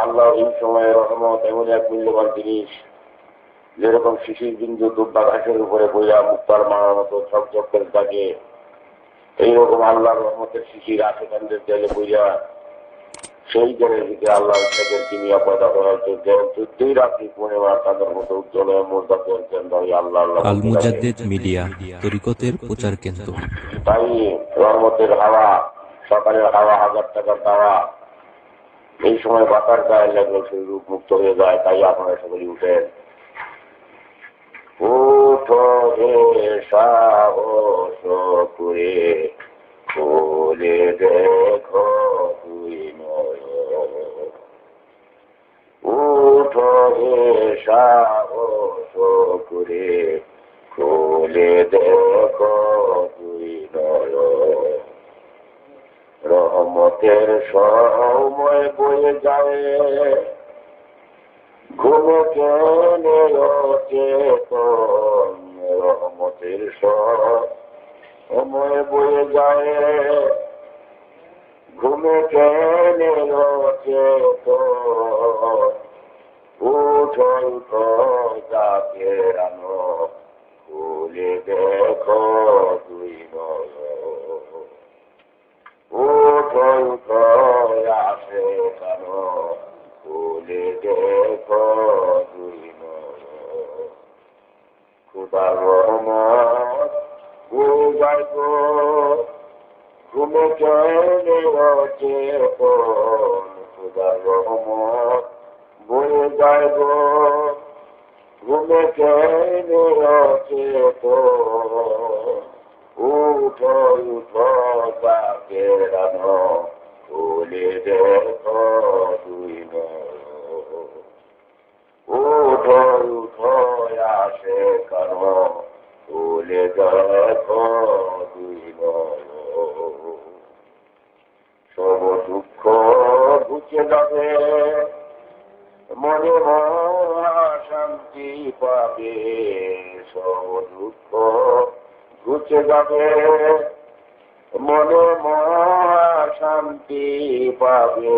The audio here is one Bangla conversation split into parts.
আল্লাহ এই সময়ে রহমত এমন এক মূল্যবান জিনিস, যেরকম শিশির বিন্দু দুব্বা ঘাসের উপরে বইয়া মুক্তার মারার মতো ঝকঝক করে থাকে, এইরকম আল্লাহ রহমতের শিশির আশেখানদের দেয়ালে বইয়া সেই জলের ভিতরে আল্লাহর সাথের কিমিয়া পয়দা করার চোদ্দই রাত্রি পূর্ণিমা তাদের মতো উজ্জ্বল মোর্দা করেছেন আল্লাহ আল মুজাদ্দিদ মিডিয়া, তরিকতের প্রচার কেন্দ্র। তাই রহমতের হাওয়া, সকালের হাওয়া, 1000 টাকার দাওয়া, এই সময় বাতার গায়ে লাগলে সেই রূপ মুক্ত হয়ে যায়। তাই আপনারা সকলে উঠেন, উঠো হে সাহস করে, খুলে দেখো তুই নয়ন, উঠো হে সাহস করে, খুলে দেখো তুই নয়ন। রহমতের সময় বয়ে যায়, ঘুমে কেনে চেতন। রহমতের সময় বয়ে যায়, ঘুমে কেনে চেতন। উঠো উঠো যাকে আনো, খুলে দেখো তুই নয়ন। উঠো উঠো আসে কেন, খুলে দেখো তুই নয়ন। খোদার রহমত বয়ে যায় গো, ঘুমে কেনে চেতন। খোদার রহমত বয়ে যায় গো, ঘুমে কেনে চেতন। উঠো উঠো যাকে রানো, খুলে দেখো তুই নয়ন। উঠো উঠো আসে কেন, খুলে দেখো তুই নয়ন। সব দুঃখ ঘুচে যাবে, মনে শান্তি পাবে। সব দুঃখ ঘুচে যাবে, মনে শান্তি পাবে।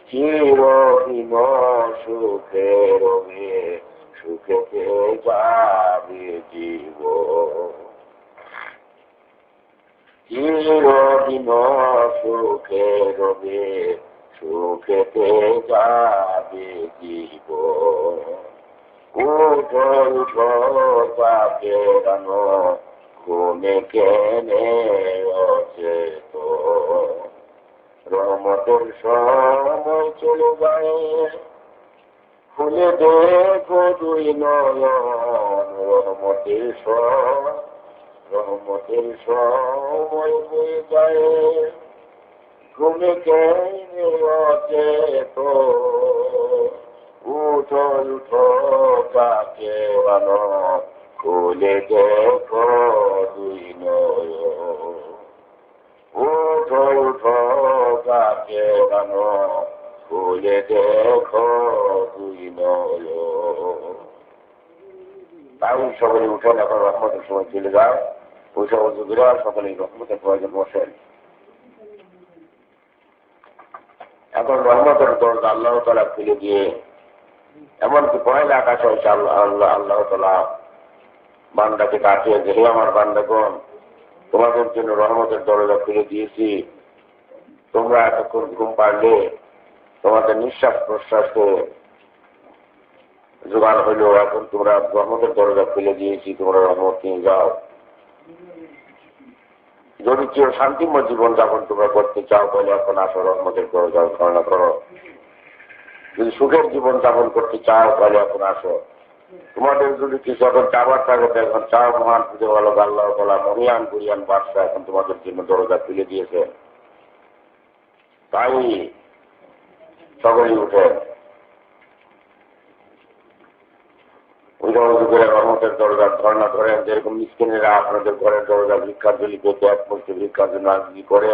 চিরদিন সুখে রবে, সুখেতে যাবে জীবন। চিরদিন সুখে রবে, সুখেতে যাবে জীবন। উঠো উঠো যাকে রানো, ঘুমে কেনে অচেতন। রহমতের সময় চলে যায়, খুলে দেখো তুই নয়ন। রহমতের সময় বয়ে যায়, ঘুমে কেনে অচেতন। উঠো উঠো যাকে আনো, খুলে দেখো তুই নয়ন। উঠো উঠো যাকে আনো, খুলে দেখো তুই নয়ন। তাই সকলে উঠেন, এখন রহমতের সময় চলে যায়। উঠে উঁচু করে সকলেই রহমতের প্রয়োজন বসেন। এখন রহমতের দরজা আল্লাহ তাআলা খুলে দিয়ে, এমনকি পয়লা আকাশে হয়েছে আল্লাহ তাআলা বান্দাকে ডাকে যে, হে আমার বান্দাগণ, তোমাদের জন্য রহমতের দরজা খুলে দিয়েছি। তোমরা এতক্ষণ ঘুম পারলে, তোমাদের নিঃশ্বাস প্রশ্বাসে জোগাড় হইল, এখন তোমরা রহমতের দরজা খুলে দিয়েছি, তোমরা রহমত নিয়ে যাও। যদি কেউ শান্তিময় জীবন যাপন তোমরা করতে চাও, তাহলে এখন আসো, রহমতের দরজা ধারণা করো। যদি সুখের জীবন যাপন করতে চাও, তাহলে এখন আসো। তোমাদের যদি কিছু এখন চাবার থাকে, এখন চাও। মহান পুজো ভালো আল্লাহ তাআলা মরিয়ান কুরিয়ান বাদশাহ এখন তোমাদের জন্য দরজা খুলে দিয়েছেন। তাই সকলেই উঠেন, রহমতের দরজা ধারণা করেন। যেরকম মিসকিনেরা আপনাদের ঘরের দরজা ভিক্ষার জন্য ত্যাগ করতে, ভিক্ষার জন্য আজজি করে,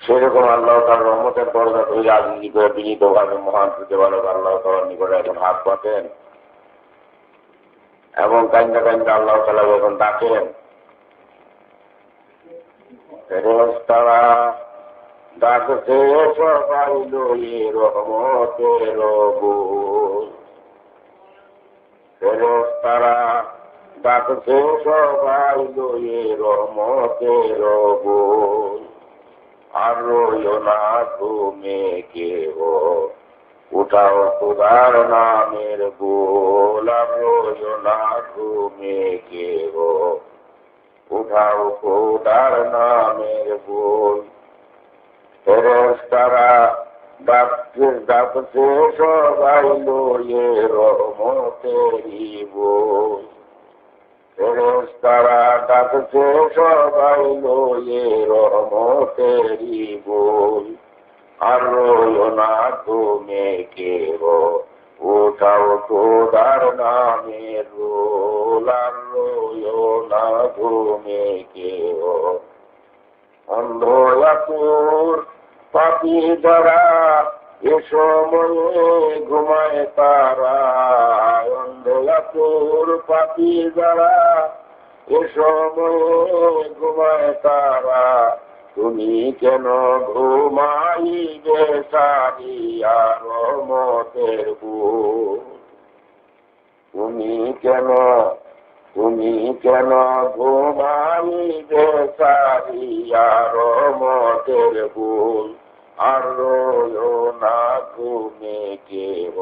সেরকম আল্লাহ তার রহমতের দরজা ধরে আজজি করে বিনীত ভাবে মহান প্রতিপালক আল্লাহ তাআলার নিকটে এখন হাত পাতেন এবং কান্দা কান্দা আল্লাহ তাআলা এখন ডাকেন, ফেরেশতারা ডাকছে সবাই লয়ে রহমতের বোল। ফেরেশতারা ডাকছে সবাই লয়ে রহমতের বোল। আর রইও না ঘুমে কেহ, উঠাও খোদার নামের বোল। আর রইও না ঘুমে কেহ, উঠাও খোদার নামের বোল। ফেরেশতারা ডাকছে সবাই লয়ে রহমতেরি বোল। ফেরেশতারা ডাকছে সবাই লয়ে রহমতেরি বোল। আর রইও না ঘুমে কেহ, উঠাও খোদার নামের বোল। আর রইও না ঘুমে কেহ, অন্ধ আতুর পাপি দ্বারা এ সময়ে ঘুমায় তারা। অন্ধ আতুর পাপি দ্বারা এ সময়ে ঘুমায় তারা। তুমি কেন ঘুমাইবে সারিয়া রহমতের বোল। তুমি কেন ঘুমাইবে সারিয়া রহমতের বোল। আর রইও না ঘুমে কেহ,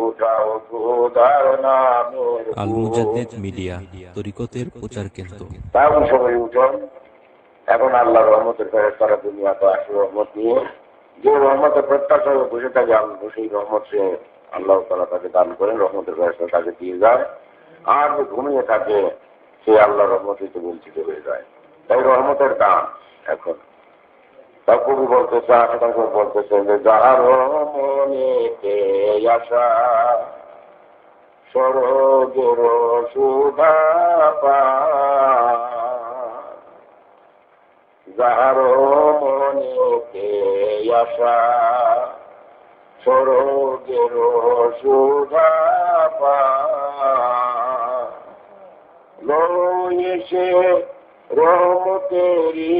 উঠাও খোদার নামের আল বোল। মুজাদ্দিদ মিডিয়া তরিকতের প্রচার কেন্দ্র। তাও সবাই উঠুন। এখন আল্লাহ রহমতের ফেরেশতারা দুনিয়াতে আসে রহমত নিয়ে। যে রহমতের প্রত্যাশায় বসে থাকে সেই রহমত সে আল্লাহ তাআলা তাকে দান করেন, রহমতের ফেরেশতা তাকে দিয়ে যায়। আর যে ঘুমিয়ে থাকে সে আল্লাহ রহমতে বঞ্চিত হয়ে যায়। তাই রহমতের দান এখন তা কবি বলতেছেন যে যাহার মনেতে আশা স্বর্গের সুধা পায়। যাহার মনেতে আশা স্বর্গের সুধা পায়। লয়ে সে রহমতেরি,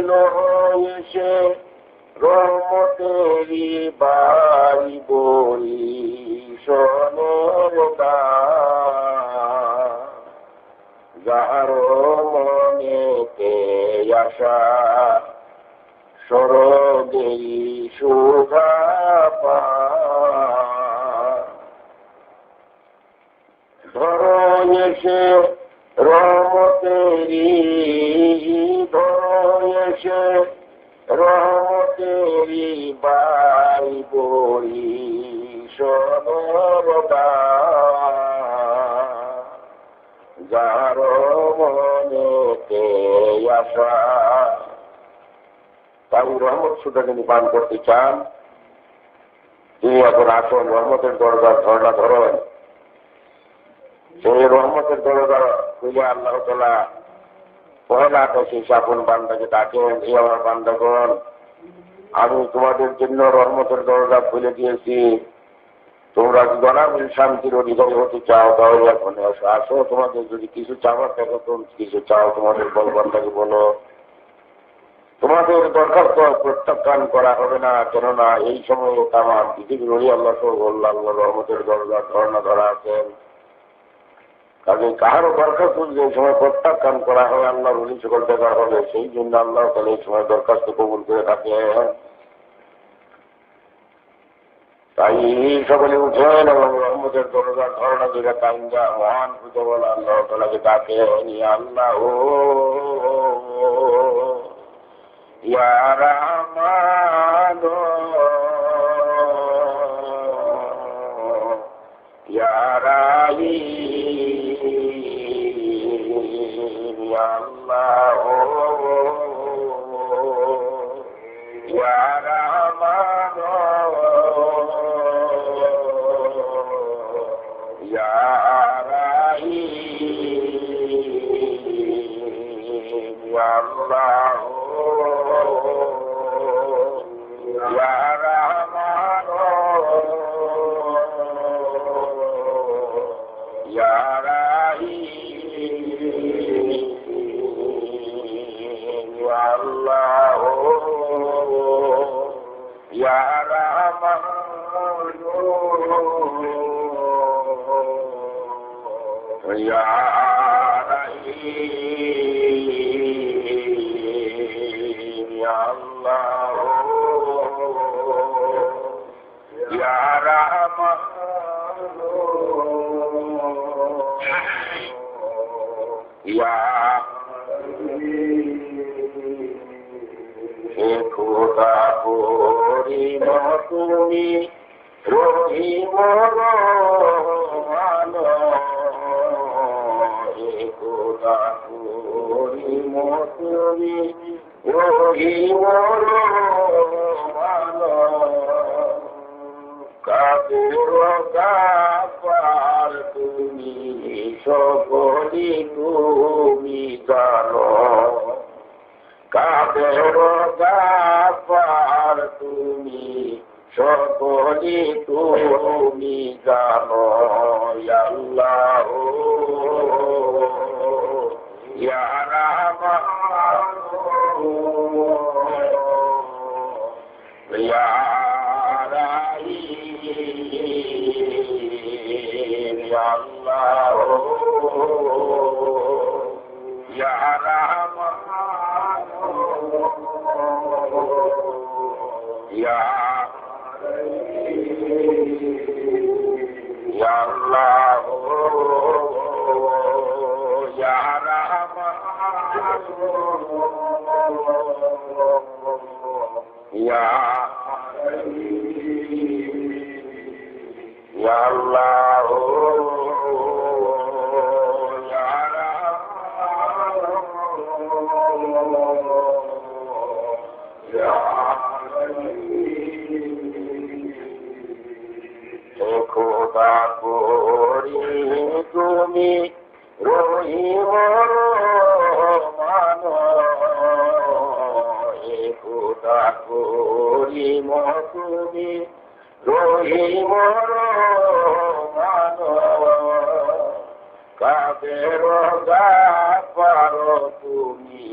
লয়ে সে রহমতেরি বাড়ি বই সনের দান। যাহার মনেতে আশা স্বর্গেরি শোভা পায়। ধরো এসে রহমতেরি, ধরো এসে রহমতেরি বাই বই সনের দান। যার মনেতে আশা। তাই রহমত সুদা যদি পান করতে চান, তিনি এখন আসুন রহমতের দরজার ঝর্ণা ধরেন। সেই রহমতের দরজা খুলে আল্লাহ তাআলা পয়লা আকাশে আপন বান্দাকে ডাকেন, এই আমার বান্দাগণ, আমি তোমাদের জন্য রহমতের দরজা খুলে দিয়েছি। তোমরা যদি অনাবিল শান্তির অধিকারী হতে চাও তাহলে এখন আসো। তোমাদের যদি কিছু চাওয়ার থাকে, কিছু চাও তোমাদের বান্দাকে বলো। তোমাদের দরখাস্ত প্রত্যাখ্যান করা হবে না, কেননা এই সময়ে তামাম পৃথিবীর ওই আল্লাহ আল্লাহ রহমতের দরজা ঝর্ণা ধরা আছেন। কাজে কাহারও দরখাস্ত যে সময় প্রত্যাখ্যান করা হয় আল্লাহর ওলি সকল দেখা হবে, সেই জন্য আল্লাহ তাহলে এই সময় দরখাস্ত কবুল করে থাকে। তাই সকলে উঠেন এবং রহমতের দরজা ঝর্ণা দিকে কান্দা মহান খুঁজে বলে আল্লাহ তাআলাকে ডাকেন, ইয়া আল্লাহ ইয়া রহমান ইয়া রাহিম, ইয়া আল্লাহ ইয়া রহমান ইয়া রাহিম, ইয়া আল্লাহ ইয়া রহমান ইয়া রাহিম, ইয়া আল্লাহ ইয়া রাহমান ইয়া রাহিম ইয়া আল্লাহ ইয়া রাহমান ইয়া হে খোদা করিম তুমি রহিম রহমান হে খোদা করিম তুমি রহিম রহমান কাদের গাফার তুমি সকলি তুমি জানো কাদের গাফার তুমি সকলি তুমি জানো ইয়া আল্লাহ ইয়া রাহমান ইয়া রাহিম ইয়া আল্লাহ ইয়া রাহমান ইয়া ইয়া আল্লাহ ইয়া রাহমান ইয়া ইয়া আল্লাহ ইয়া রাহমান ইয়া খোদা করিম তুমি রহিম রহমান হে খোদা করিম তুমি রহিম রহমান কাদের গাফার তুমি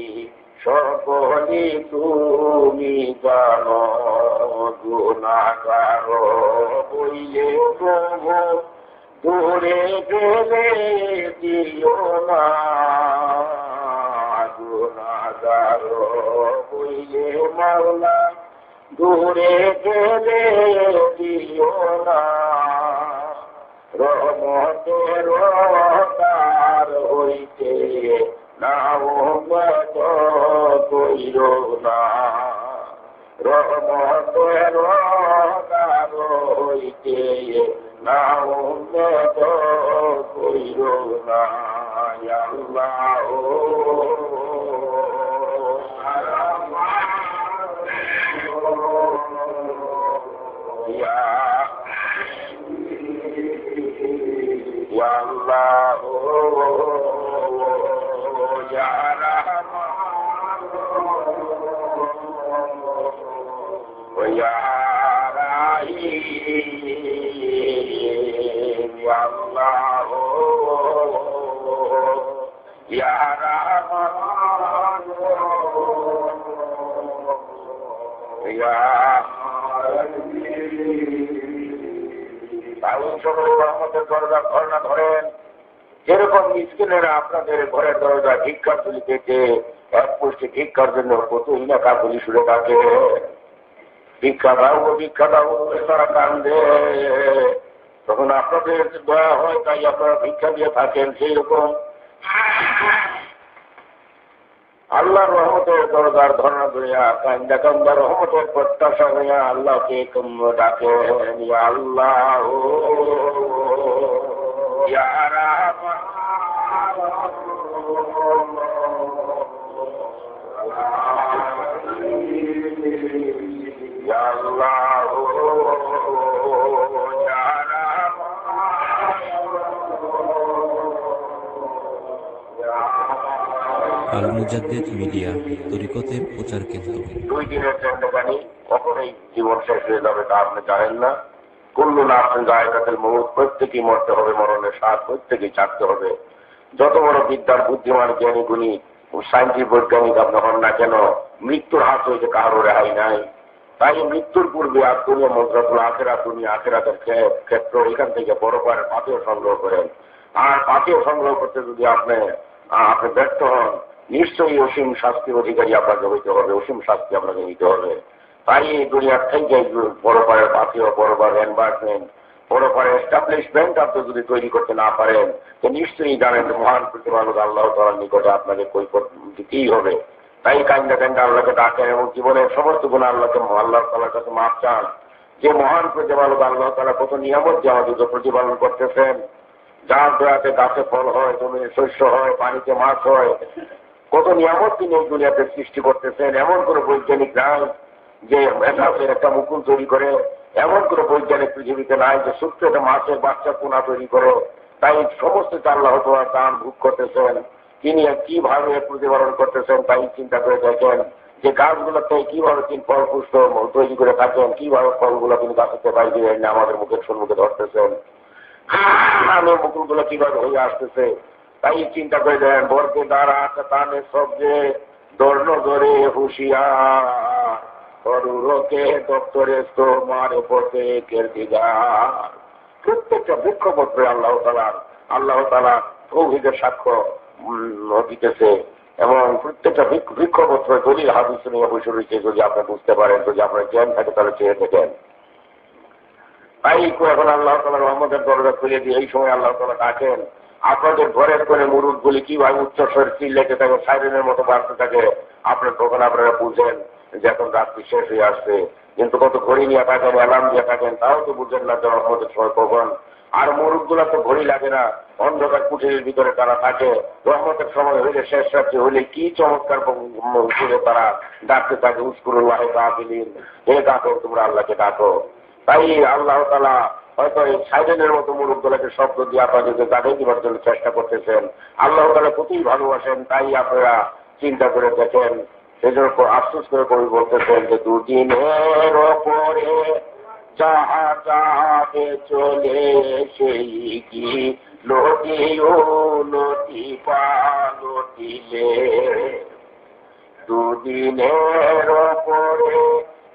সকলি তুমি জানো গুনাহগার হইলে প্রভু দূরে গেলে দিও না গুনাহগার হইলে মাওলা দূরে গেলে দিও না রহমতের তার হইতে না উম্মত কইরো না রহমতের তার হইতে না উম্মত কইরো না ইয়া আল্লাহ ইয়া ইয়া আল্লাহ ইয়া রাহমান ইয়া রাহিম ইয়া আল্লাহ ইয়া রাহমান ইয়া রহমতের দরজা ঘর না ধরেন যেরকম মিসকিনেরা আপনাদের ঘরের দরজা ভিক্ষা তুলি থেকে এক পুষ্টি ভিক্ষার জন্য কত ইলাকা তুলি শুনে থাকে ভিক্ষা দাও তারা কান্দে তখন আপনাদের দয়া হয় তাই আপনারা ভিক্ষা দিয়ে থাকেন সেই রকম আল্লাহর রহমতের দরজার ধর্ণা দুনিয়া কান্দা কান্দা রহমতের প্রত্যাশা হইয়া আল্লাহকে ডাকেন ইয়া আল্লাহ ইয়া রাহমান ইয়া আল্লাহ ইয়া আল মুজাদ্দিদ মিডিয়া তরিকতের প্রচার কেন্দ্র। 2 দিনের জিন্দেগানি কখনোই জীবন শেষ হয়ে যাবে তা আপনি জানেন না। কুল্লু নাফসিন যায়কাতুল মউত, প্রত্যেকেই মরতে হবে, মরণের স্বাদ প্রত্যেকেই চাকতে হবে। যত বড় বিদ্যার বুদ্ধিমান জ্ঞানী গুণী সাইন্টিফিক বৈজ্ঞানিক আপনি হন না কেন, মৃত্যুর হাত হইতে কারো রেহাই নাই। তাই মৃত্যুর পূর্বে আর দুনিয়া মজরাতুল আখিরাত, দুনিয়া আখিরাতের ক্ষেত্র, এখান থেকে পরপারের পাথেয় সংগ্রহ করেন। আর পাথেয় সংগ্রহ করতে যদি আপনি ব্যর্থ হন, নিশ্চয়ই অসীম শাস্তির অধিকারী আপনাকে হইতে হবে, অসীম শাস্তি আপনাকে নিতে হবে। তাই এই দুনিয়ার থেকে পরপারের পাথেয়, পরপার এনভায়রনমেন্ট, পরপারের এস্টাবলিশমেন্ট আপনি যদি তৈরি করতে না পারেন, তো নিশ্চয়ই জানেন মহান প্রতিপালক আল্লাহ তাআলার নিকটে আপনাকে কৈফিয়ত দিতেই হবে। তাই কান্দা কান্দা আল্লাহকে ডাকেন এবং জীবনের সমস্ত গুণ আল্লাহ তাআলার কাছে মাপ চান। যে মহান প্রতিপালক আল্লাহ তাআলা কত নিয়ামত যে আমাদেরকে প্রতিপালন করতেছেন, যার দয়াতে গাছে ফল হয়, জমিতে শস্য হয়, পানিতে মাছ হয়, কত নিয়ামত তিনি এই দুনিয়াতে সৃষ্টি করতেছেন। এমন কোনো বৈজ্ঞানিক নাই যে একটা মুকুল তৈরি করে, এমন কোনো বৈজ্ঞানিক পৃথিবীতে নাই যে সূত্র একটা মাছের বাচ্চা পোনা তৈরি করে। তাই সমস্ত আল্লাহ তাআলা দান ভোগ করতেছেন, তিনি কিভাবে প্রতিপালন করতেছেন তাই চিন্তা করে দেখেন। যে গাছগুলো থেকে কিভাবে তিনি ফল পুষ্ট তৈরি করে থাকেন, কিভাবে ফলগুলো তিনি গাছতে পাই দিয়ে আমাদের মুখের সম্মুখে ধরতেছেন, আমি মুকুলগুলো কিভাবে হয়ে আসতেছে তাই চিন্তা করে দেন। বর্গে দ্বারা তানে সবজে দর্ণ ধরে হুশিয়ার, তরুরকে দপ্তরে তোমার পথে কেরদিগার। প্রত্যেকটা বৃক্ষপত্রে আল্লাহ তাআলা তৌহিদের সাক্ষ্য দিতেছে এবং প্রত্যেকটা বৃক্ষপত্র দলিল হাদিস নিয়ে বসে রয়েছে। যদি আপনি বুঝতে পারেন, যদি আপনার জ্ঞান থাকে তাহলে চেয়ে দেখেন। তাই এখন আল্লাহ তাআলা রহমতের দরজা খুলে দিয়ে এই সময় আল্লাহ তাআলা ডাকেন। আপনাদের ঘরের করে মুরুদগুলি কিভাবে উচ্চস্বরে চিল্লাইতে থাকে, সাইরেনের মতো বাড়তে থাকে, তখন আপনারা বুঝেন যে এখন রাত্রি শেষ হয়ে আসছে। কিন্তু কত ঘড়ি নিয়ে থাকেন, অ্যালার্ম দিয়ে থাকেন, তাও তো বুঝেন না যে রহমতের সময় কখন। আর মুরুদগুলা তো ঘড়ি লাগে না, অন্ধকার কুঠিরের ভিতরে তারা থাকে। রহমতের সময় হইলে, শেষ রাত্রি হইলে কি চমৎকার করে তারা ডাকতে থাকে, উস্কুরুল্লাহ কাফিলিন, হে ডাকো তোমরা আল্লাহকে ডাকো। তাই আল্লাহ তাআলা হয়তো এই সাইরেনের মতো মুরুদগুলাকে শব্দ দিয়ে আপনাদেরকে জানিয়ে দেওয়ার জন্য চেষ্টা করতেছেন। আল্লাহ তাআলা কতই ভালোবাসেন, তাই আপনারা চিন্তা করে দেখেন। সেজন্য আফসোস করে কবি বলতেছেন যে দুদিনের পরে যাহা যাবে চলে সেই কি লটিও লটি পালটিলে, দুদিনের পরে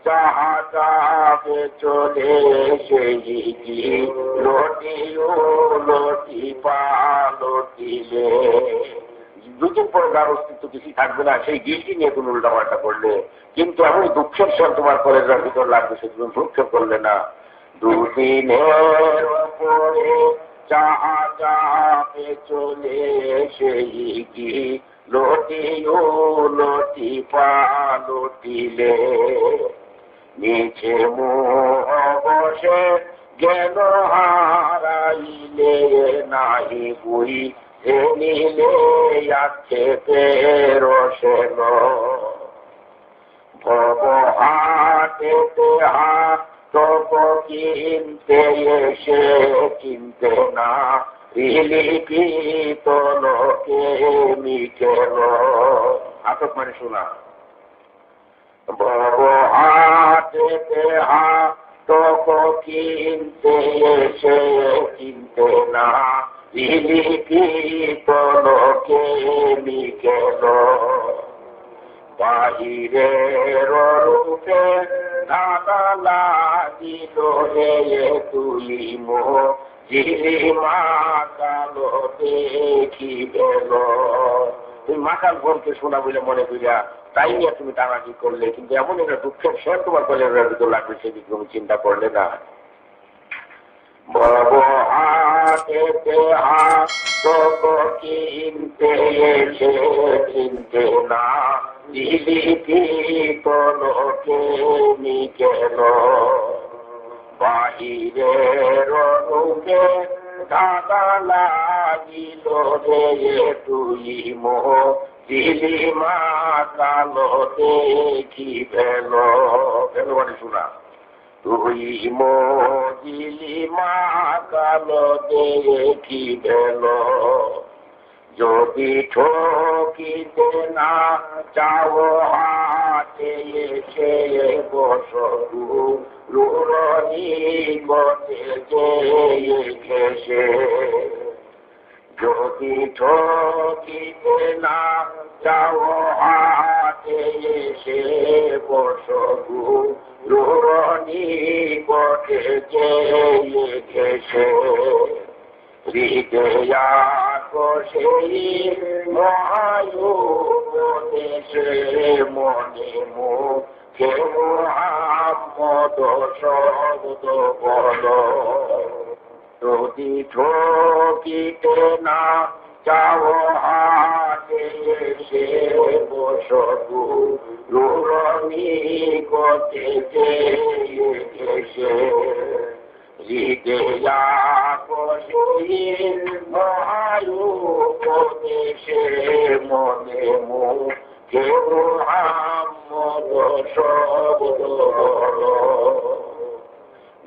যাহা যাবে চলে সেই কি লটিও লটি পালটিলে। দুদিন পরে তার অস্তিত্ব কিছু থাকবে না, সেই গিলটি নিয়ে তুমি উল্টাপাল্টা করলে। কিন্তু এমন দুঃখের সব তোমার কলেজের ভিতর লাগবে, সেগুলো ভ্রুক্ষেপ করলে না। দুদিনের পরে যাহা যাবে চলে সেই কি লটিও লটি পালটিলে, নিচে মোহ বসে গেল হারাইলে নাহি বই নিলে আছে রসেন ভব হাটেতে হাত কিনতে এসে কিনতে না লিখিত লোকে মিকেল। আটক মানে শোনা। ভব হাটেতে হাত কিনতে এসে কিনতে না লিখিত লোকে মিকেল। বাহিরের রূপে দাদা লাগিল হে তুই মোহ জিলিমা কালো দেখিবেল। তুমি মাকাল বলতে শোনা বলে মনে করিয়া তাই নিয়ে তুমি টানাটি করলে, কিন্তু এমন একটা দুঃখের শেষ তোমার কলেজের ভিতর লাগবে সেদিকে তুমি চিন্তা করলে না। ভব হাটেতে হাত কিনতে এসে কিনতে না লিখিত লোকে মিকেল। বাহিরের রূপে দাদা লাগিল রে তুই মোহ জিলিমা কালো দেখিবেল। কেন মানে শোনা, তুই মজিলিমা কালো দেখিবেল। যদি ঠকিতে না চাও হাতে এসে বসু রুরনি গতে যে ঘেসে। যদি ঠকিতে না চাও হাতে এসে বসু রোহনি কোটে যে ঘেসে হৃদয়া কোষেই মহায়ু দেশে মনে মুখে মুহাম্মদ শব্দ বল যদি ঠকিতে না চাও হাতে সে বসবু রুরনি কোটে যে ঘেসে হৃদয়া কোষেই মহায়ু দেশে মনে মুখে মুহাম্মদ শব্দ বল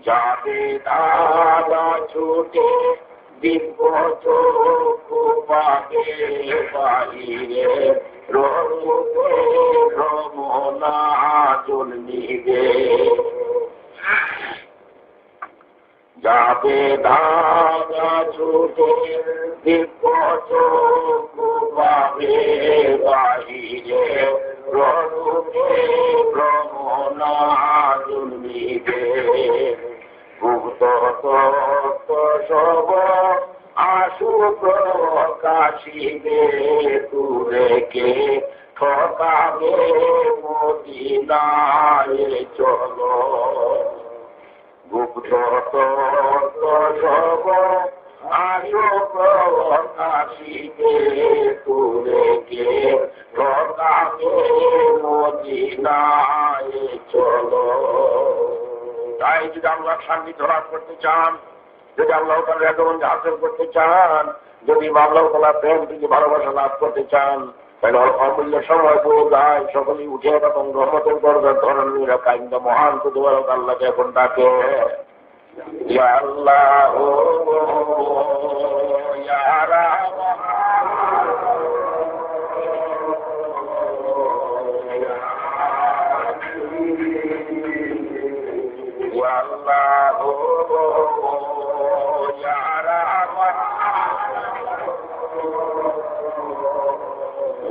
যাবে দাদা ছুটে দিব্য চক্ষু পাবে বাহিরে রূপে রমনা জন্মিবে যাবে দাদা ছুটে দিব্য চক্ষু পাবে বাহিরে রূপে রমনা জন্মিবে গুপ্ত তত্ত্ব সব আশু প্রকাশিবে তুরেকে ঠকাবে মদিনায় চলো গুপ্ত তত্ত্ব সব আশু প্রকাশিবে তুরেকে ঠকাবে মদিনায় চলো। তাই যদি আল্লাহ শান্তি লাভ করতে চান, যদি আল্লাহ তাআলার রেজওয়ান হাসিল করতে চান, যদি আল্লাহ তাআলার প্রেম থেকে ভালোবাসা লাভ করতে চান, তাহলে অমূল্য সময় বয়ে যায়, সকলেই উঠে এবং রহমতের দরজার ধরনের কাইন্দা মহান প্রতিপালক আল্লাহকে এখন ডাকে, ইয়া আল্লাহ ইয়া রাহমান আল্লাহ ইয়া রাহমান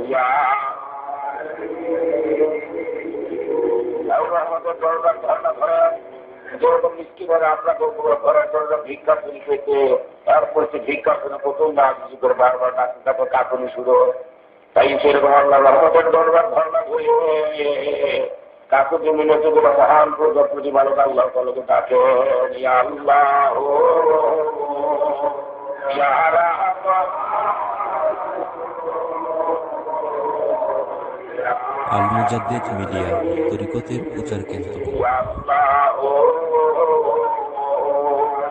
ইয়া রহমতের দরজা ধর্ণা করেন। যেরকম মিষ্টিভাবে আপনাকে ঘরের দরজা ভিক্ষা শুরু পেতে তারপর সে ভিক্ষা শুনে প্রথম না কিছু করে বারবার ডাকতে তারপর কাঁপুনি শুরু। তাই সেরকম আল্লাহ রহমতের দরজা ধর্ণা হয়ে কাকুতি মিনতি করে মহান প্রতিপালক আল্লাহ তাআলাকে ডাকেন, ইয়া আল্লাহ ইয়া রাহমান আল মুজাদ্দিদ মিডিয়া তরিকতের প্রচার কেন্দ্র। ইয়া আল্লাহ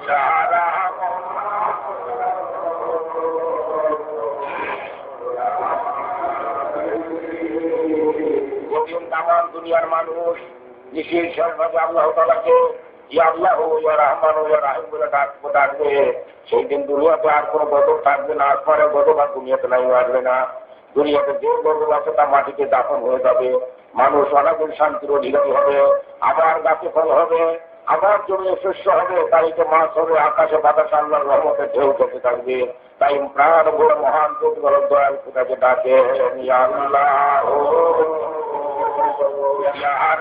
ইয়া রাহমান তামাম দুনিয়ার মানুষ নিঃশেষভাবে আল্লাহ তাআলাকে ইয়া আল্লাহ ইয়া রাহমান ইয়া রাহিম বলে ডাকবে। সেই দিন দুনিয়াতে আর কোনো গজব থাকবে না, আসমানের গজব আর দুনিয়াতে নাই আসবে না। দুনিয়াতে যে গজব আছে তা মাটিতে দাফন হয়ে যাবে, মানুষ অনাদিন শান্তির অধিকারী হবে, আবার গাছে ফল হবে, আবার জমিয়ে শস্য হবে, তারিখে মাছ হবে, আকাশে বাতাসে আল্লাহর রহমতে ঢেউ চলতে থাকবে। তাই প্রাণ বড় মহান প্রতিপালক দয়াল খোদাকে ডাকে, ইয়া আল্লাহ ইয়া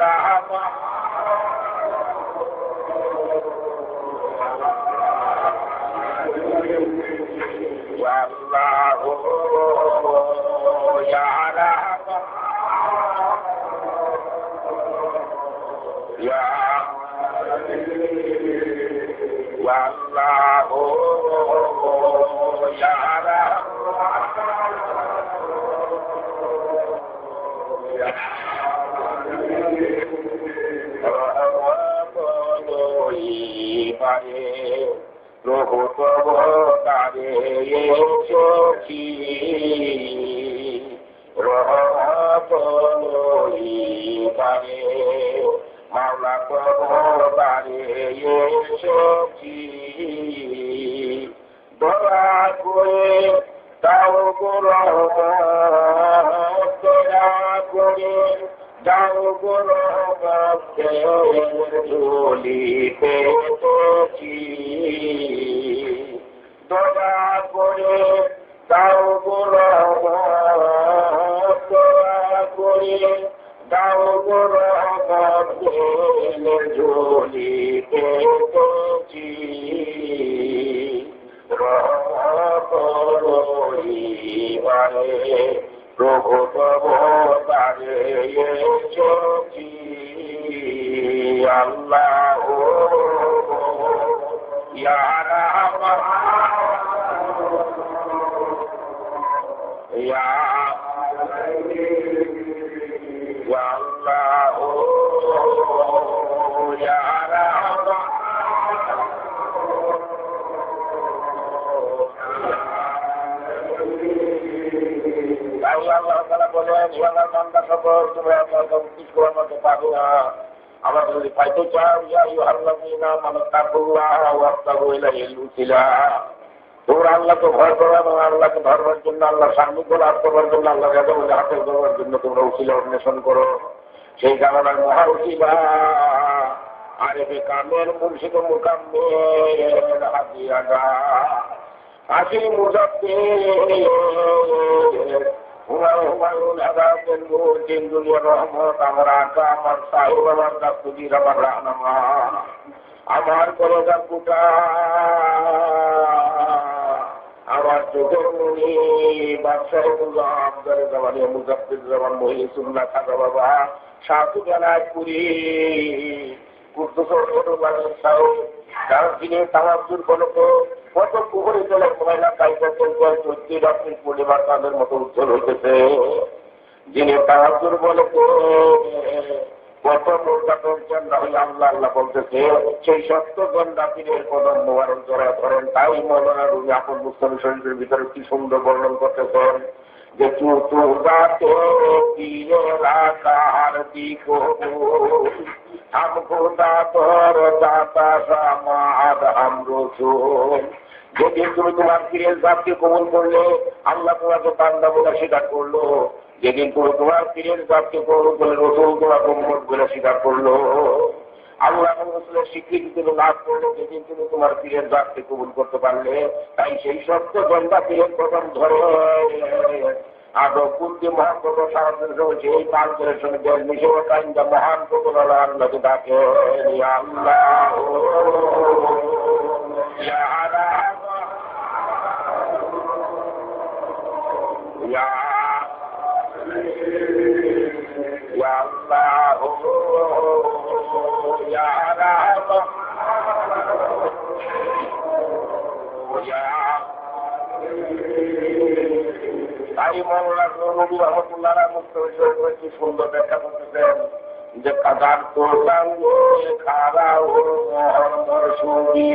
রাহমান ইয়া আল্লাহ ইয়া রাহমান ইয়া আল্লাহ ইয়া পারে রহমত তারে সখী রহমত পারে মাওলা কবরে সখী দয়া করে তাও রহমত দয়া করে যাও গো রহমতের ঝুলি পেতেছি দয়া করে যাও গো রহমত দয়া করে যাও গো রহমত এসেছি রহমত রহিমারে প্রভু তব দ্বারে এসেছি আল্লাহ ইয়া রাহমান ইয়া আল্লাহ ইয়া রাহমান আল্লাহ তাআলা বলেন আল্লাহর বান্দা সকল তোমরা আল্লাহকে কিছু করার মতো পাবে না। আমরা যদি পাইতে চাও ইয়া আইয়ুহাল্লাযীনা আমানু তাকুল্লাহ ওয়াত্তাকু ইলাইহিল ওসিলা, তোমরা আল্লাহকে ভয় করো এবং আল্লাহকে ধরবার জন্য আল্লাহর সান্নিধ্য লাভ করবার জন্য আল্লাহ বলে হাতের করবার জন্য তোমরা উসিলা অন্বেষণ করো। সেই কারণে মহা উসিলা আরেফে কামের মুর্শিদ মুকাম্মেল হাদিয়াগা আসি মুজাফফির হুমায়ুন আদাবের নূর দিন দুনিয়ার রহমত আমার আকা আমার সাহেব আমার দাসুদির আমার রাহনামা আমার কলেজার কুটা আমার চোখের মুনি বাদশাহুল্লাহ আফজাল জামানি মুজাফফির জামান মহিসুল্লাহ খাজা বাবা সাধু জানাজপুরি কুদ্দুসুল সাহেব যারা তিনি তামাজুর বলতো কত পুকুরে চলে মহিলা কাইজা চলতে রাত্রির পরিবার তাদের মতো উজ্জ্বল হইতেছে। যিনি তাহাজুর বলতো কত মোর্যাদন চন্দ্রা হইলে আল্লাহ আল্লাহ বলতেছে সেই সত্যজন রাত্রির কদম মোবারক জড়া ধরেন। তাই মৌলানা রুমি আপন মুসলিম শরীফের ভিতরে কি সুন্দর বর্ণন করতেছেন যে চুতু গাতে দিয়ে রাখার দিক हमको दातर दाता समाद हमरो सोल। যেদিন তুমি তোমার পীরের জাতকে কবুল করলে আল্লাহ তোমাকে বান্দা বলে স্বীকার করলো। যেদিন তুমি তোমার পীরের জাতকে কবুল করলে রসুল তোমাকে উম্মত বলে স্বীকার করলো। আল্লাহ রসুলের স্বীকৃতি তুমি লাভ করলে যেদিন তুমি তোমার পীরের জাতকে কবুল করতে পারলে। তাই সেই সত্য জনতা পীরের প্রথম ধরে আদৌ কুন্তি মহাপ্রভু সাহায্য রয়েছে এই পাঁচজনের সঙ্গে দেশ মিশে কাইন্দা মহান প্রভু আল্লাহকে ডাকে আল্লাহ তাই মৌলানা নবী রহমতুল্লাহ কি সুন্দর ব্যাখ্যা করতেছেন যে কাদার তোলাম খারা ও মহর সুবি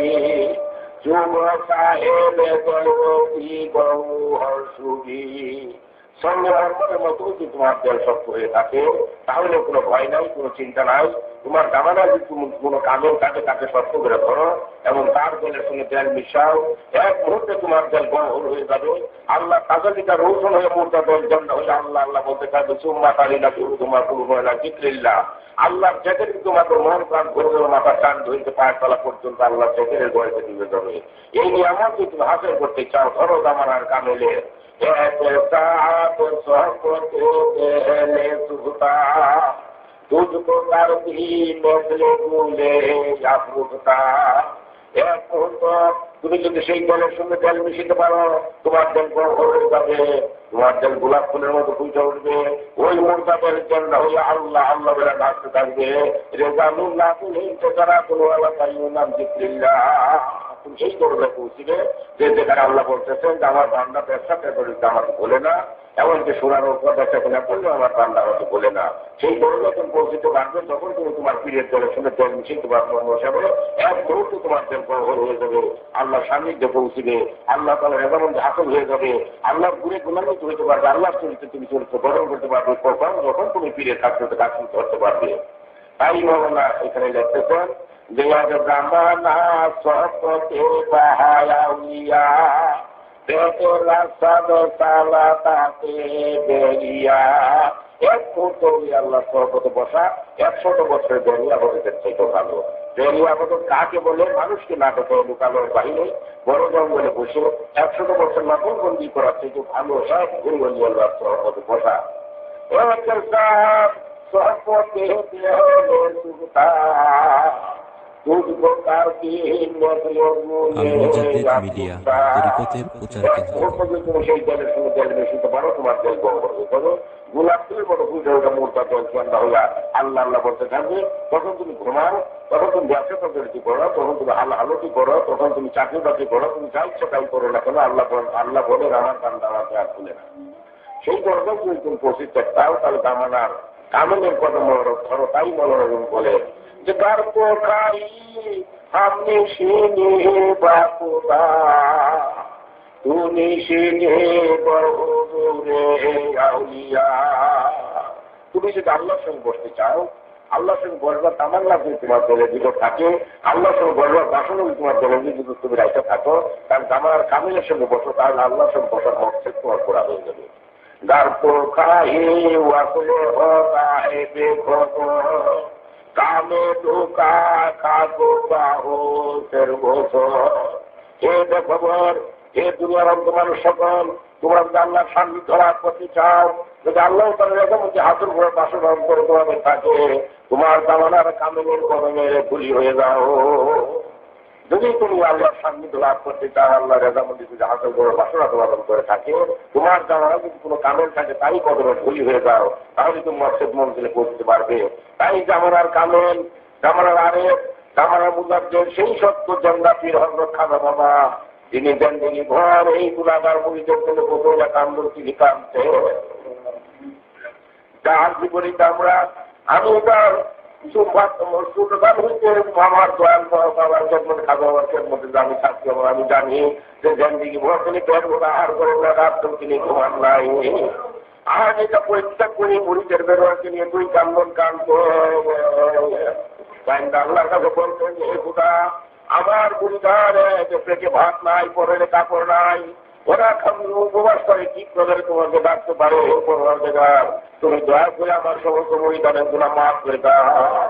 যুব সাহেবে গৌরী গৌহর সুবি সঙ্গে মর্মের মতো যদি তোমার দেল শক্ত হয়ে থাকে তাহলে কোনো ভয় নাই, কোনো চিন্তা নাই। তোমার জামানা যদি তুমি কোনো কামের কাজে তাকে শক্ত করে ধরো এবং তার দলের সঙ্গে দেল মিশাও, এক মুহূর্তে তোমার দেল গহর হয়ে যাবে। আল্লাহ তাজালিকা রৌশন হয়ে মুর্দা দল জন্য হলে আল্লাহ আল্লাহ বলতে থাকবে সুম্মা তালিনা শুরু তোমার পুরো মহিলা জিক্রিল্লাহ। আল্লাহ যেখানে তোমাকে মন প্রাণ ধরে মাথা টান ধরতে পায়ের তলা পর্যন্ত আল্লাহ যেখানে গড়েতে দিবে যাবে। এই নিয়ামত যদি তুমি হাসিল করতে চাও ধরো জামানার কামেলে तुझको कर भी बदले भूले या भूलता। এক মুহূর্ত তুমি যদি সেই দলের সঙ্গে তেল মিশিতে পারো তোমার দেল হয়ে যাবে, তোমার দেল গোলাপ ফুলের মতো ফুটে উঠবে। ওই মুহূর্তের জন্য হইয়া আল্লাহ আল্লাহ বেলা ডাকতে থাকবে রেজানুল্লাহ তুমি তারা কোনো আল্লাহ নাম জিক্রিল্লাহ। তুমি সেই দরজা পৌঁছিবে যে যেখানে আল্লাহ বলতেছেন যে আমার বান্দা ব্যবসাতে করিতে আমাকে বলে না, এমনকি সোনার উপর ব্যবসা কিনা করলেও আমার বান্দা আমাকে বলে না। সেই দরজা তুমি পৌঁছিতে পারবে যখন তুমি তোমার পীরের দলের সঙ্গে জল মিশিয়ে তোমার মন বসাবে। এক মুহূর্তে তোমার জল বহর হয়ে যাবে, আল্লাহ সান্নিধ্যে পৌঁছিবে, আল্লাহ তাআলা রেজামন্দ হাসিল হয়ে যাবে, আল্লাহর গুণে গুণান্বিত হতে পারবে, আল্লাহর চরিত্রে তুমি চরিত্র গঠন করতে পারবে কখন যখন তুমি পীরের কাজ করতে পারবে। তাই মৌলানা এখানে লিখতেছেন যে জামানা সফতে বাহায়াউলিয়া বেতলা সাদ সালাতাতে বেরিয়া। এক মুহূর্ত আল্লাহ সহপথে বসা 100 বছরের বেরিয়া বছরের থেকে ভালো। বেরিয়া বছর কাকে বলে? মানুষকে না দেখে লুকানোর বাহিরে বড় জঙ্গলে বসে 100 বছর নকল বন্দি করার থেকে ভালো সব গুরু আল্লাহ সহপথে বসা। সহপথে সুতা আল মুজাদ্দিদ মিডিয়া তরিকতের প্রচার কেন্দ্র। তুমি সেই জলের সঙ্গে জল মিশিতে পারো, তোমার জল গড়বড় করো। গোলাপ তুলে বড় পুজো ওটা মোটা জল ঠান্ডা হইয়া আল্লাহ আল্লাহ বলতে থাকবে। তখন তুমি ঘুমাও, তখন তুমি ব্যবসা প্রকৃতি করো, তখন তুমি আলোটি করো, তখন তুমি চাকরি বাকরি করো, তুমি যা ইচ্ছা তাই করো না কেন, আল্লাহ বলে আমার কান্দা আমাকে আর খুলে না। সেই দরকার যদি তুমি প্রসিদ্ধ চাও, তাহলে দামানার কামেলের কথা মনোরম ধরো। তাই মনোরম বলে যে গর্ব খাই সামনে সিনে বাপুদা তুমি সিনে আউলিয়া। তুমি যদি আল্লাহর সঙ্গে বসতে চাও, আল্লাহর সঙ্গে বসবার তামান্না যদি তোমার দলে দিল থাকে, আল্লাহর সঙ্গে বসবার বাসনা যদি তোমার দলে যদি তুমি রাইতে থাকো, তাহলে দামানার কামেলের সঙ্গে বসো, তাহলে আল্লাহর সঙ্গে বসার মকসদ তোমার পুরা হয়ে যাবে। গর্ব খাই ওয়াসলে হতায় দেখো কামে ঢোকা কাকো বাহো ফের বসো। এ খবর, এ দুনিয়ার মানুষ সকল, তোমরা যদি আল্লাহ সান্নিধ্য লাভ করতে চাও, যদি আল্লাহ তাআলার মধ্যে হাতের উপরে বাসধারণ করে তোমাদের থাকে, তোমার দামানার কামেলের কদমের গুলি হয়ে যাও। যদি তুমি আল্লাহর সান্নিধ্য লাভ করতে চাও, আল্লাহ রেজামন্দি যদি হাতের উপরে বাসনা উৎপাদন করে থাকে, তোমার দামানা যদি কোনো কামেল থাকে তাই কদমের গুলি হয়ে যাও, তাহলে তুমি মকসদ মঞ্জিলে পৌঁছতে পারবে। তাই জামানার কামেল, জামানার আরেফ, জামানার মুজাদ্দিদ, সেই সত্য জান্নাতীর হযরত খাজা বাবা, তিনি জিন্দেগি ভর এই গুনাহগার মুরিদের জন্য বোতলে কান্দন তিনি কাঁদতে। যার বিপরীতে আমি তার সুরগান হইতে আমার দয়াল বাবার খেদমতে, খাজা বাবার খেদমতে আমি থাকতে হবে। আমি জানি যে জিন্দেগি ভর তিনি পেট ভরা আহার করেন না, রাত তিনি ঘুমান নাই। আর এটা পরীক্ষা করি মুরিদের বেরোয়াকে নিয়ে তুই কান্দন কান্দ। আল্লাহর কাছে বলতেন যে খুদা, আমার বুড়িদারে পেটে ভাত নাই, পরে কাপড় নাই, ওরা উপবাস করে কি করে তোমাকে ডাকতে পারে। তুমি দয়া করে আমার সমস্ত মরিদানের গুণা মাফ করে দাও।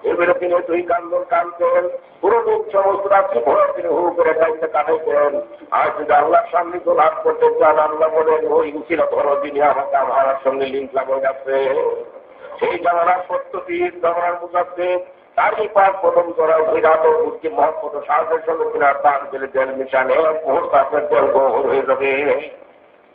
এবারে তিনি তুই কান্দন কানতেন, পুরো দিন সমস্ত রাত্রি ভোর তিনি হু করে খাইতে কাটাইতেন। আর যদি আল্লাহর সান্নিধ্য লাভ করতে চান, আল্লাহ বলেন ওই উচিত ধরো তিনি আমাকে আমার সঙ্গে লিঙ্ক লাগাই যাচ্ছে। সেই জামানার সত্যপীর, জামানার মুজাদ্দিদ, তারই পাঁচ প্রথম করা বিরাট বুদ্ধি মহৎ সাহায্যের সঙ্গে কিনার পান গেলে জেল মিশানে এক মুহূর্ত আপনার জল গহর হয়ে যাবে।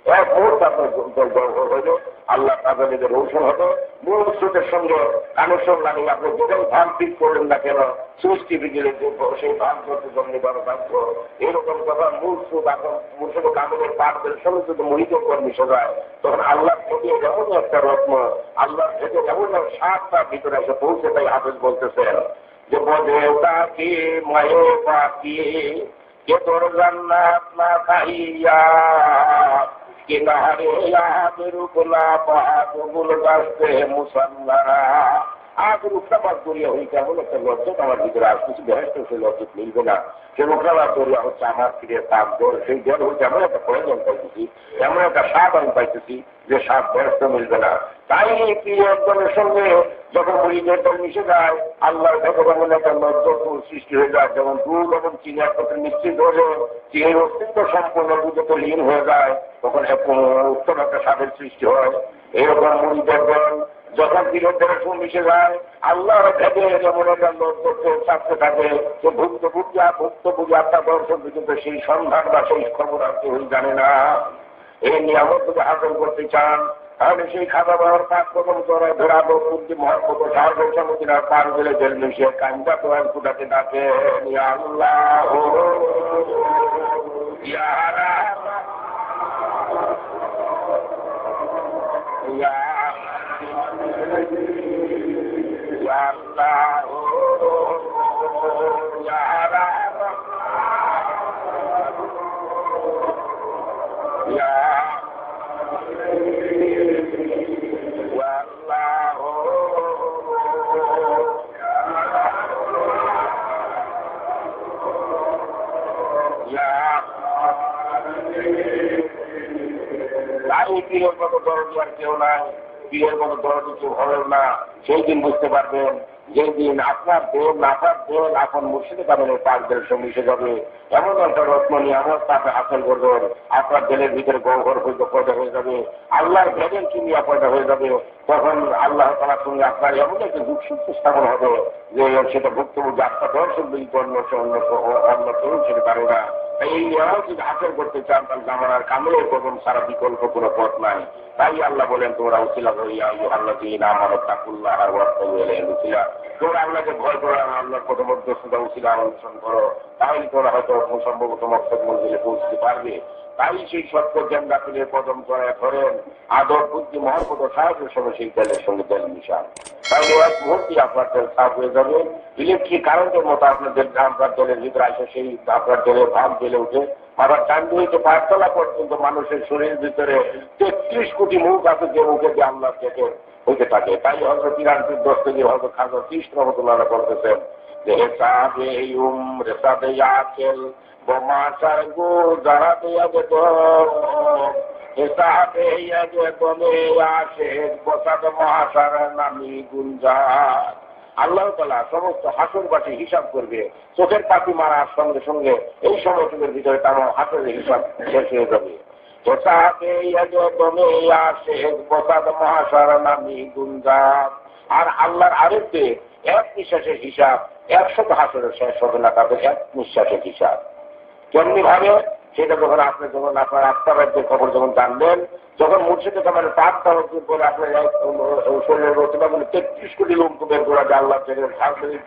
এক মুহূর্ত আপনার জল গহর হয়ে যাবে। আল্লাহ তাদের নিজের ঔষধ হতো মূল স্রোতের সঙ্গে কানেকশন লাগিয়ে আপনি যেখানে ধান ঠিক করলেন না কেন, সৃষ্টি বিগিলে সেই ধান করতে জন্মে বড় থাকতো। এরকম কথা মূল স্রোত এখন মূল স্রোত কামের পাঠদের সঙ্গে যদি মহিত করে মিশে যায়, তখন আল্লাহ থেকে যেমন একটা রত্ন, আল্লাহ থেকে যেমন সাতটা ভিতরে এসে পৌঁছে, তাই হাফেজ বলতেছেন যে বলে তাকে মায়ে পাখি কে তোর জান্নাত না খাইয়া কিনারে বেরুকলা পাগুল গাছতে মুসাল্লারা। আগে রুখরাবাদ দরিয়া হই কেমন একটা লজ্জত আমার ভিতরে আসতেছি, বেহেস্ত সেই লজ্জত মিলবে না। সে রুখরাবাদ দরিয়া হচ্ছে আমার ফিরে তাপ জল, সেই জল হচ্ছে এমন একটা প্রয়োজন পাইতেছি, এমন একটা স্বাদ আমি পাইতেছি যে স্বাদ বেহেস্ত মিলবে না। তাই কি একজনের সঙ্গে যখন মরিদের দল মিশে যায়, আল্লাহর থেকে যেমন একটা লজ্জত সৃষ্টি হয়ে যায়, যেমন দুধ এবং চিনি একত্রে নিশ্চিত হলে চিনির অস্তিত্ব সম্পূর্ণ দুধে লিন হয়ে যায়, তখন উত্তম একটা স্বাদের সৃষ্টি হয়। এরকম মরিদের দল যখন বিরোধের সঙ্গে মিশে যায়, আল্লাহর থেকে যেমন একটা লজ্জত থাকতে থাকে, সে ভুক্তভোগী আপনার দর্শন কিন্তু সেই সন্ধান বা সেই খবর আর কেউ জানে না। এই নিয়ামত যদি হাসিল করতে চান, তাহলে সেই খাজা বাবার পাক প্রথম করে ধরাবো বুদ্ধি মহৎ সাহায্যের সঙ্গে আর পার গেলে জেল মিশিয়ে কান্দা তোয়াল কুটাতে ডাকে আল্লাহ পীরের মতো দরদি আর কেউ নাই। পীরের মতো দরদি কেউ হবেন না। সেই দিন বুঝতে পারবেন যেই দিন আপনার দেহ নাফার দেহ আপন মুর্শিদে কামেলের পাকদের সঙ্গে মিশে যাবে। এমন একটা রত্ন নিয়ামত তাকে হাসিল করবেন, আপনার দেহের ভিতরে গহ্বর হইতে পয়দা হয়ে যাবে, আল্লাহর ভেদের চিনিয়া পয়দা হয়ে যাবে। তখন আল্লাহ তাআলার সঙ্গে আপনার এমন একটা যুগসূত্র স্থাপন হবে যে সেটা ভুক্তভোগী আপনার দর্শক অন্য কেউ সেটা পারে না। এই নিয়ামত যদি হাসিল করতে চান তাহলে আমার আর কামেলের কদম ছাড়া বিকল্প কোনো পথ নাই। তাই আল্লাহ বলেন তোমরা উসিলা হইয়া আল্লাহ দিন আমার তাকুল্লাহ আর উসিলা, তোমরা আল্লাহকে ভয় করো, আল্লাহর কত মধ্যস্থতা উসিলা অনুসরণ করো, তাহলে তোমরা হয়তো সম্ভবত মকসদ মঞ্জিলে পৌঁছতে পারবে। তাই সেই সত্য জ্ঞান দাখিলের কদম করে ধরেন, আদর বুদ্ধি মহাপদ সাহায্যের সঙ্গে সেই তেলের সঙ্গে তেল মিশান, তাহলে এক মুহূর্তে আপনার তেল সাফ হয়ে যাবে। ইলেকট্রিক কারেন্টের মতো আপনাদের আপনার তেলের ভিতরে আসে, সেই আপনার তেলের ভাব জ্বেলে উঠে আবার চান্দি হইতে পাঁচতলা পর্যন্ত মানুষের শরীরের ভিতরে 33 কোটি মুখ আছে, যে মুখে যে আল্লাহ থেকে হইতে থাকে। তাই হযরত ইরানপুর দস্তগি হযরত খাজা চিশতি রহমাতুল্লাহ বলতেছেন যে হেসাবে রেসাবে আকেল বমাশার গো যারা দেয়া গেত হেসাবে গমে আসে বসাদ মহাশার নামি গুঞ্জার। আল্লাহ তাআলা সমস্ত হাসরবাসী হিসাব করবে, চোখের পাখি মারার সঙ্গে সঙ্গে এই সময়টুকুর ভিতরে তার হাসরের হিসাব শেষ হয়ে যাবে। আর আল্লাহর আরেকতে এক নিঃশ্বাসের হিসাব 100 হাসরের শেষ হবে না, তাদের এক নিঃশ্বাসের হিসাব কেমনি ভাবে সেটা যখন আপনি যখন আপনার আত্মারাজ্যের খবর যখন জানবেন, যখন মুর্শিদে কামালের পাক তাওয়াজ্জুহ করে আপনার শরীরের রচনা বলে 33 কোটি লোক বের করা যায় আল্লাহ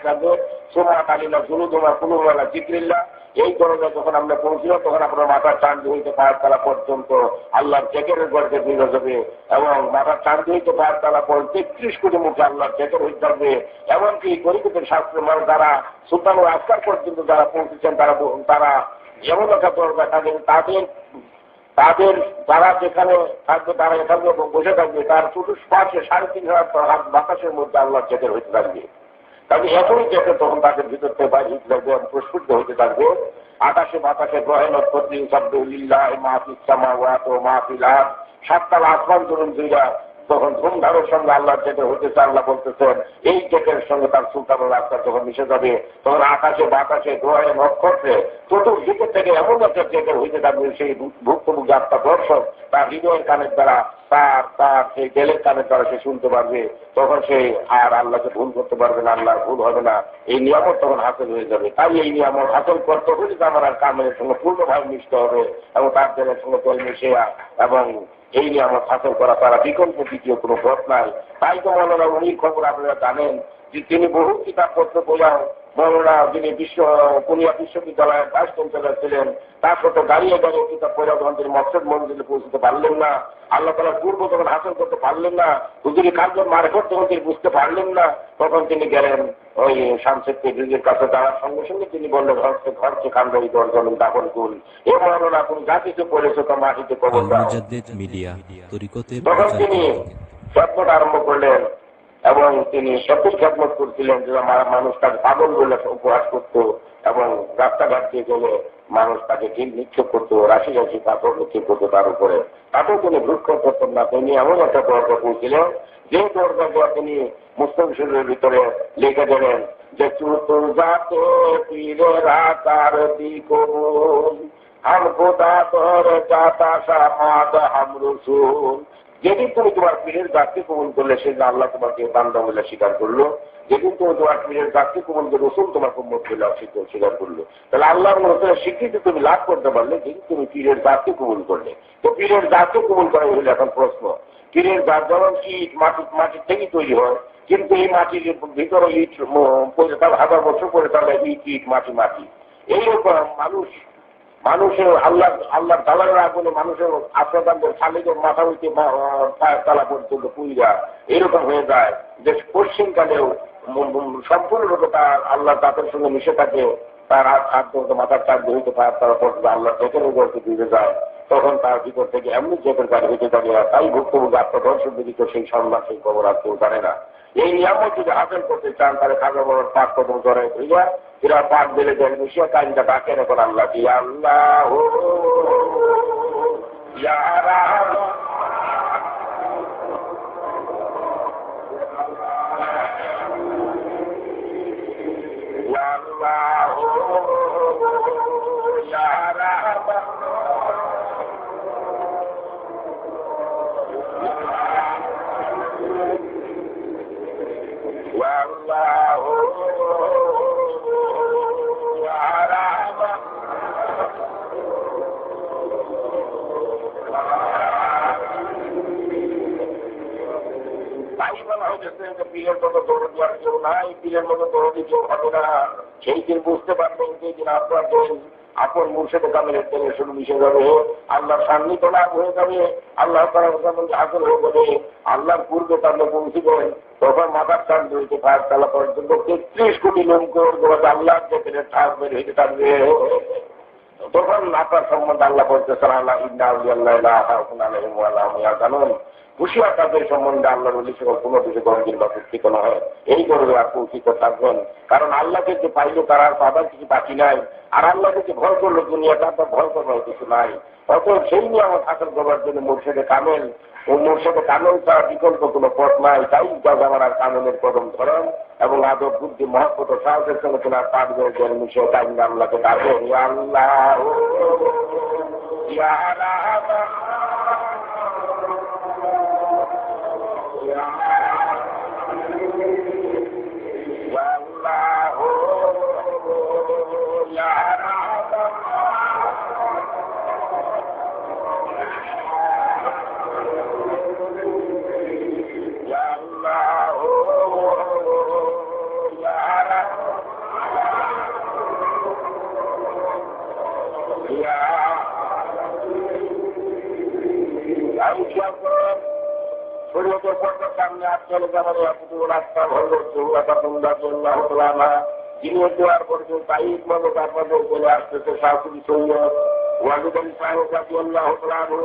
থাকবে সোমা কালিনা জুলুদুমা কুলুমালা জিক্রিল্লাহ। এই দরজা যখন আমরা পৌঁছলাম তখন আপনার মাথার চাঁদ হইতে পায়ের তলা পর্যন্ত আল্লাহর জেকেরের গর্জে মিলে যাবে, এবং মাথার চাঁদ হইতে পায়ের তলা পর 33 কোটি মুখে আল্লাহর জেকের হইতে থাকবে। এমনকি গরিবের শাস্ত্রের মানুষ যারা সুলতানুল আসকার পর্যন্ত যারা পৌঁছেছেন তারা এমন একটা দরজা তাদের যারা যেখানে থাকবে তারা এখানে বসে থাকবে, তার চতুষ্পাশে 3,500 হাত বাতাসের মধ্যে আল্লাহর জেকের হইতে থাকবে। তাহলে এখনই জেকের তখন তাদের ভিতর থেকে বাইরে হইতে থাকবে, প্রস্ফুটিত হইতে থাকবে। আকাশে বাতাসে গ্রহে নক্ষত্র শব্দুল্লাহ মাহফিস সামাওয়াত ও মাহফিল আরদ, 7 তলা আসমান ধরুন দুইরা তখন ধুমধামের সঙ্গে আল্লাহর জেকের হইতেছে। আল্লাহ বলতেছেন এই জেকের সঙ্গে তার সুলতানুল আসকার যখন মিশে যাবে তখন আকাশে বাতাসে গ্রহে নক্ষত্রে চতুর্দিকে থেকে এমন একটা জেকের হইতে থাকবে, সেই ভুক্তভোগী আত্মা দর্শক তার হৃদয়ের কানের দ্বারা তার সেই তেলের কানের দ্বারা সে শুনতে পারবে। তখন সে আর আল্লাহকে ভুল করতে পারবে না, আল্লাহর ভুল হবে না। এই নিয়ামত তখন হাসিল হয়ে যাবে। তাই এই নিয়ামত হাসিল করতে হলে আমার আর কামের সঙ্গে পূর্ণভাবে মিশতে হবে এবং তার তেলের সঙ্গে তেল মিশে এবং এই নিয়ামত হাসিল করা তারা বিকল্প দ্বিতীয় কোনো পথ নাই। তাই তো মৌলানা উনি খবর আপনারা জানেন যে তিনি বহু কিতাবপত্র বোঝাও মৌলানা যিনি পুনিয়া বিশ্ববিদ্যালয়ের ভাইস চ্যান্সেলর ছিলেন, তার সাথে দাঁড়িয়ে কিতাব পড়া যখন তিনি মকসদ মঞ্জিলে পৌঁছতে পারলেন না, আল্লাহ তাআলার পূর্ব যখন হাসিল করতে পারলেন না, হুজুরি কার্যের মারফত যখন তিনি বুঝতে পারলেন না, তখন তিনি গেলেন ওই শামসেদ তবরিজির কাছে। যাওয়ার সঙ্গে সঙ্গে তিনি বললেন ঘরকে কান্দাই দরজন দাপন করুন, এ মৌলানা তুমি যা কিছু করেছো তা মাটিতে কবর দাও। তখন তিনি খেদমত আরম্ভ করলেন এবং তিনি সত্যি খেদমত করছিলেন যে মানুষ তাকে পাগল বলে উপহাস করত এবং রাস্তাঘাট দিয়ে গেলে মানুষ তাকে ঢিল নিক্ষেপ করতো, রাশি রাশি পাথর নিক্ষেপ করতো তার উপরে, তাতেও তিনি ভ্রুক্ষ করতেন না। তিনি এমন একটা দরজা পৌঁছিলেন যে দরজা তিনি মুসলিম শরীরের ভিতরে লিখে দেবেন যে চুতুর যাতে পীরেরা তার দিকবুল হাম খোদা তোর জাতা সামাদ হাম রসুল। যেদিন তুমি তোমার পীরের জাতকে কবুল করলে সেদিন আল্লাহ তোমাকে বান্দা বলে স্বীকার করলো, যেদিন তুমি তোমার পীরের জাতকে কবুল করে রসুল তোমাকে উম্মত বলে স্বীকার করলো। তাহলে আল্লাহর রসুলের স্বীকৃতি তুমি লাভ করতে পারলে যেদিন তুমি পীরের জাতকে কবুল করলে। তো পীরের জাতকে কবুল করা হইলে এখন প্রশ্ন, পীরের জাত যেমন ইট মাটির থেকেই তৈরি হয়, কিন্তু এই মাটির ভিতরে ইট তার 1000 বছর পরে তাহলে ইট মাটি এইরকম মানুষের আল্লাহর দালালের আগুনে মানুষের আত্মদানদের শালিদের মাথা হইতে পায়ের তলা পর্যন্ত পুইরা এরকম হয়ে যায় যে পশ্চিমকালেও সম্পূর্ণরূপে তার আল্লাহ তাদের সঙ্গে মিশে থাকে, তার মাথার চার হইতে পায়ের তলা পর্যন্ত আল্লাহ জেকের উপরকে দিয়ে যায়। তখন তার ভিতর থেকে এমনি জেকের কাজ হইতে থাকে, তাই ভুক্তভোগী আত্মদর্শন ব্যতীত সেই সম্মান সেই খবর আর কেউ জানে না। এই নিয়ামত যদি হাসিল করতে চান তাহলে খাজা বড় পাক কদম জড়াই হইয়া এরা পাক দিলে দেন মিশিয়া কাইনটা ডাকেন এখন আল্লাহ কি আল্লাহ ইয়া রাহমান পীরের মতো দৌড়ি আর কেউ নাই, পীরের মতো দৌড়ি কেউ হবে না। সেই দিন বুঝতে পারবেন যে দিন আপনার দিন আপন মুর্শিদে কামেলের তেলে শুরু মিশে যাবে, আল্লাহর সান্নিধ্য লাভ হয়ে যাবে, আল্লাহ তাআলার হাসিল হয়ে যাবে। আল্লাহর পূর্বে তাহলে পৌঁছিবেন, তখন মাথার টান ধরতে 5 তলা পর্যন্ত 33 কোটি লোক আল্লাহর যেখানে থাকবে হেঁটে থাকবে। তখন আপনার সম্বন্ধে আল্লাহ বলতেছেন আল্লাহ জানুন হুশিয়ার তাদের সম্বন্ধে আল্লাহর ওলি সকল কোনো কিছু গম্ভীর বা পুষ্টিত নয়। এই করবে আর পৌঁছিত থাকবেন, কারণ আল্লাহকে যে পাইলে তার আর পাবার কিছু বাকি নাই, আর আল্লাহকে যে ভয় করলো দুনিয়াটা তার ভয় করবার কিছু নাই। অতএব সেই নিয়ে আমার হাসিল করবার জন্য মুর্শিদে কামেল ও মুর্শিদে কামেল তার বিকল্প কোনো পথ নাই। তাই আমার আর কামেলের কদম ধরেন এবং আদব বুদ্ধি মহব্বত সাহসের সঙ্গে তোমার পাঠ করে জন্মিশে তাই আল্লাহকে ডাকেন আল্লাহ ইয়া রাহমান শরীয়তের পর্দার সামনে আজকাল যেমন রাস্তা ভরল যিনি দেওয়ার পর্যন্ত তাইব মতো আপনাদের বলে আসতেছে শাশুড়ি সৈয়দ ওয়াজুদ আলী সাহেব রাদিয়াল্লাহু তাআলা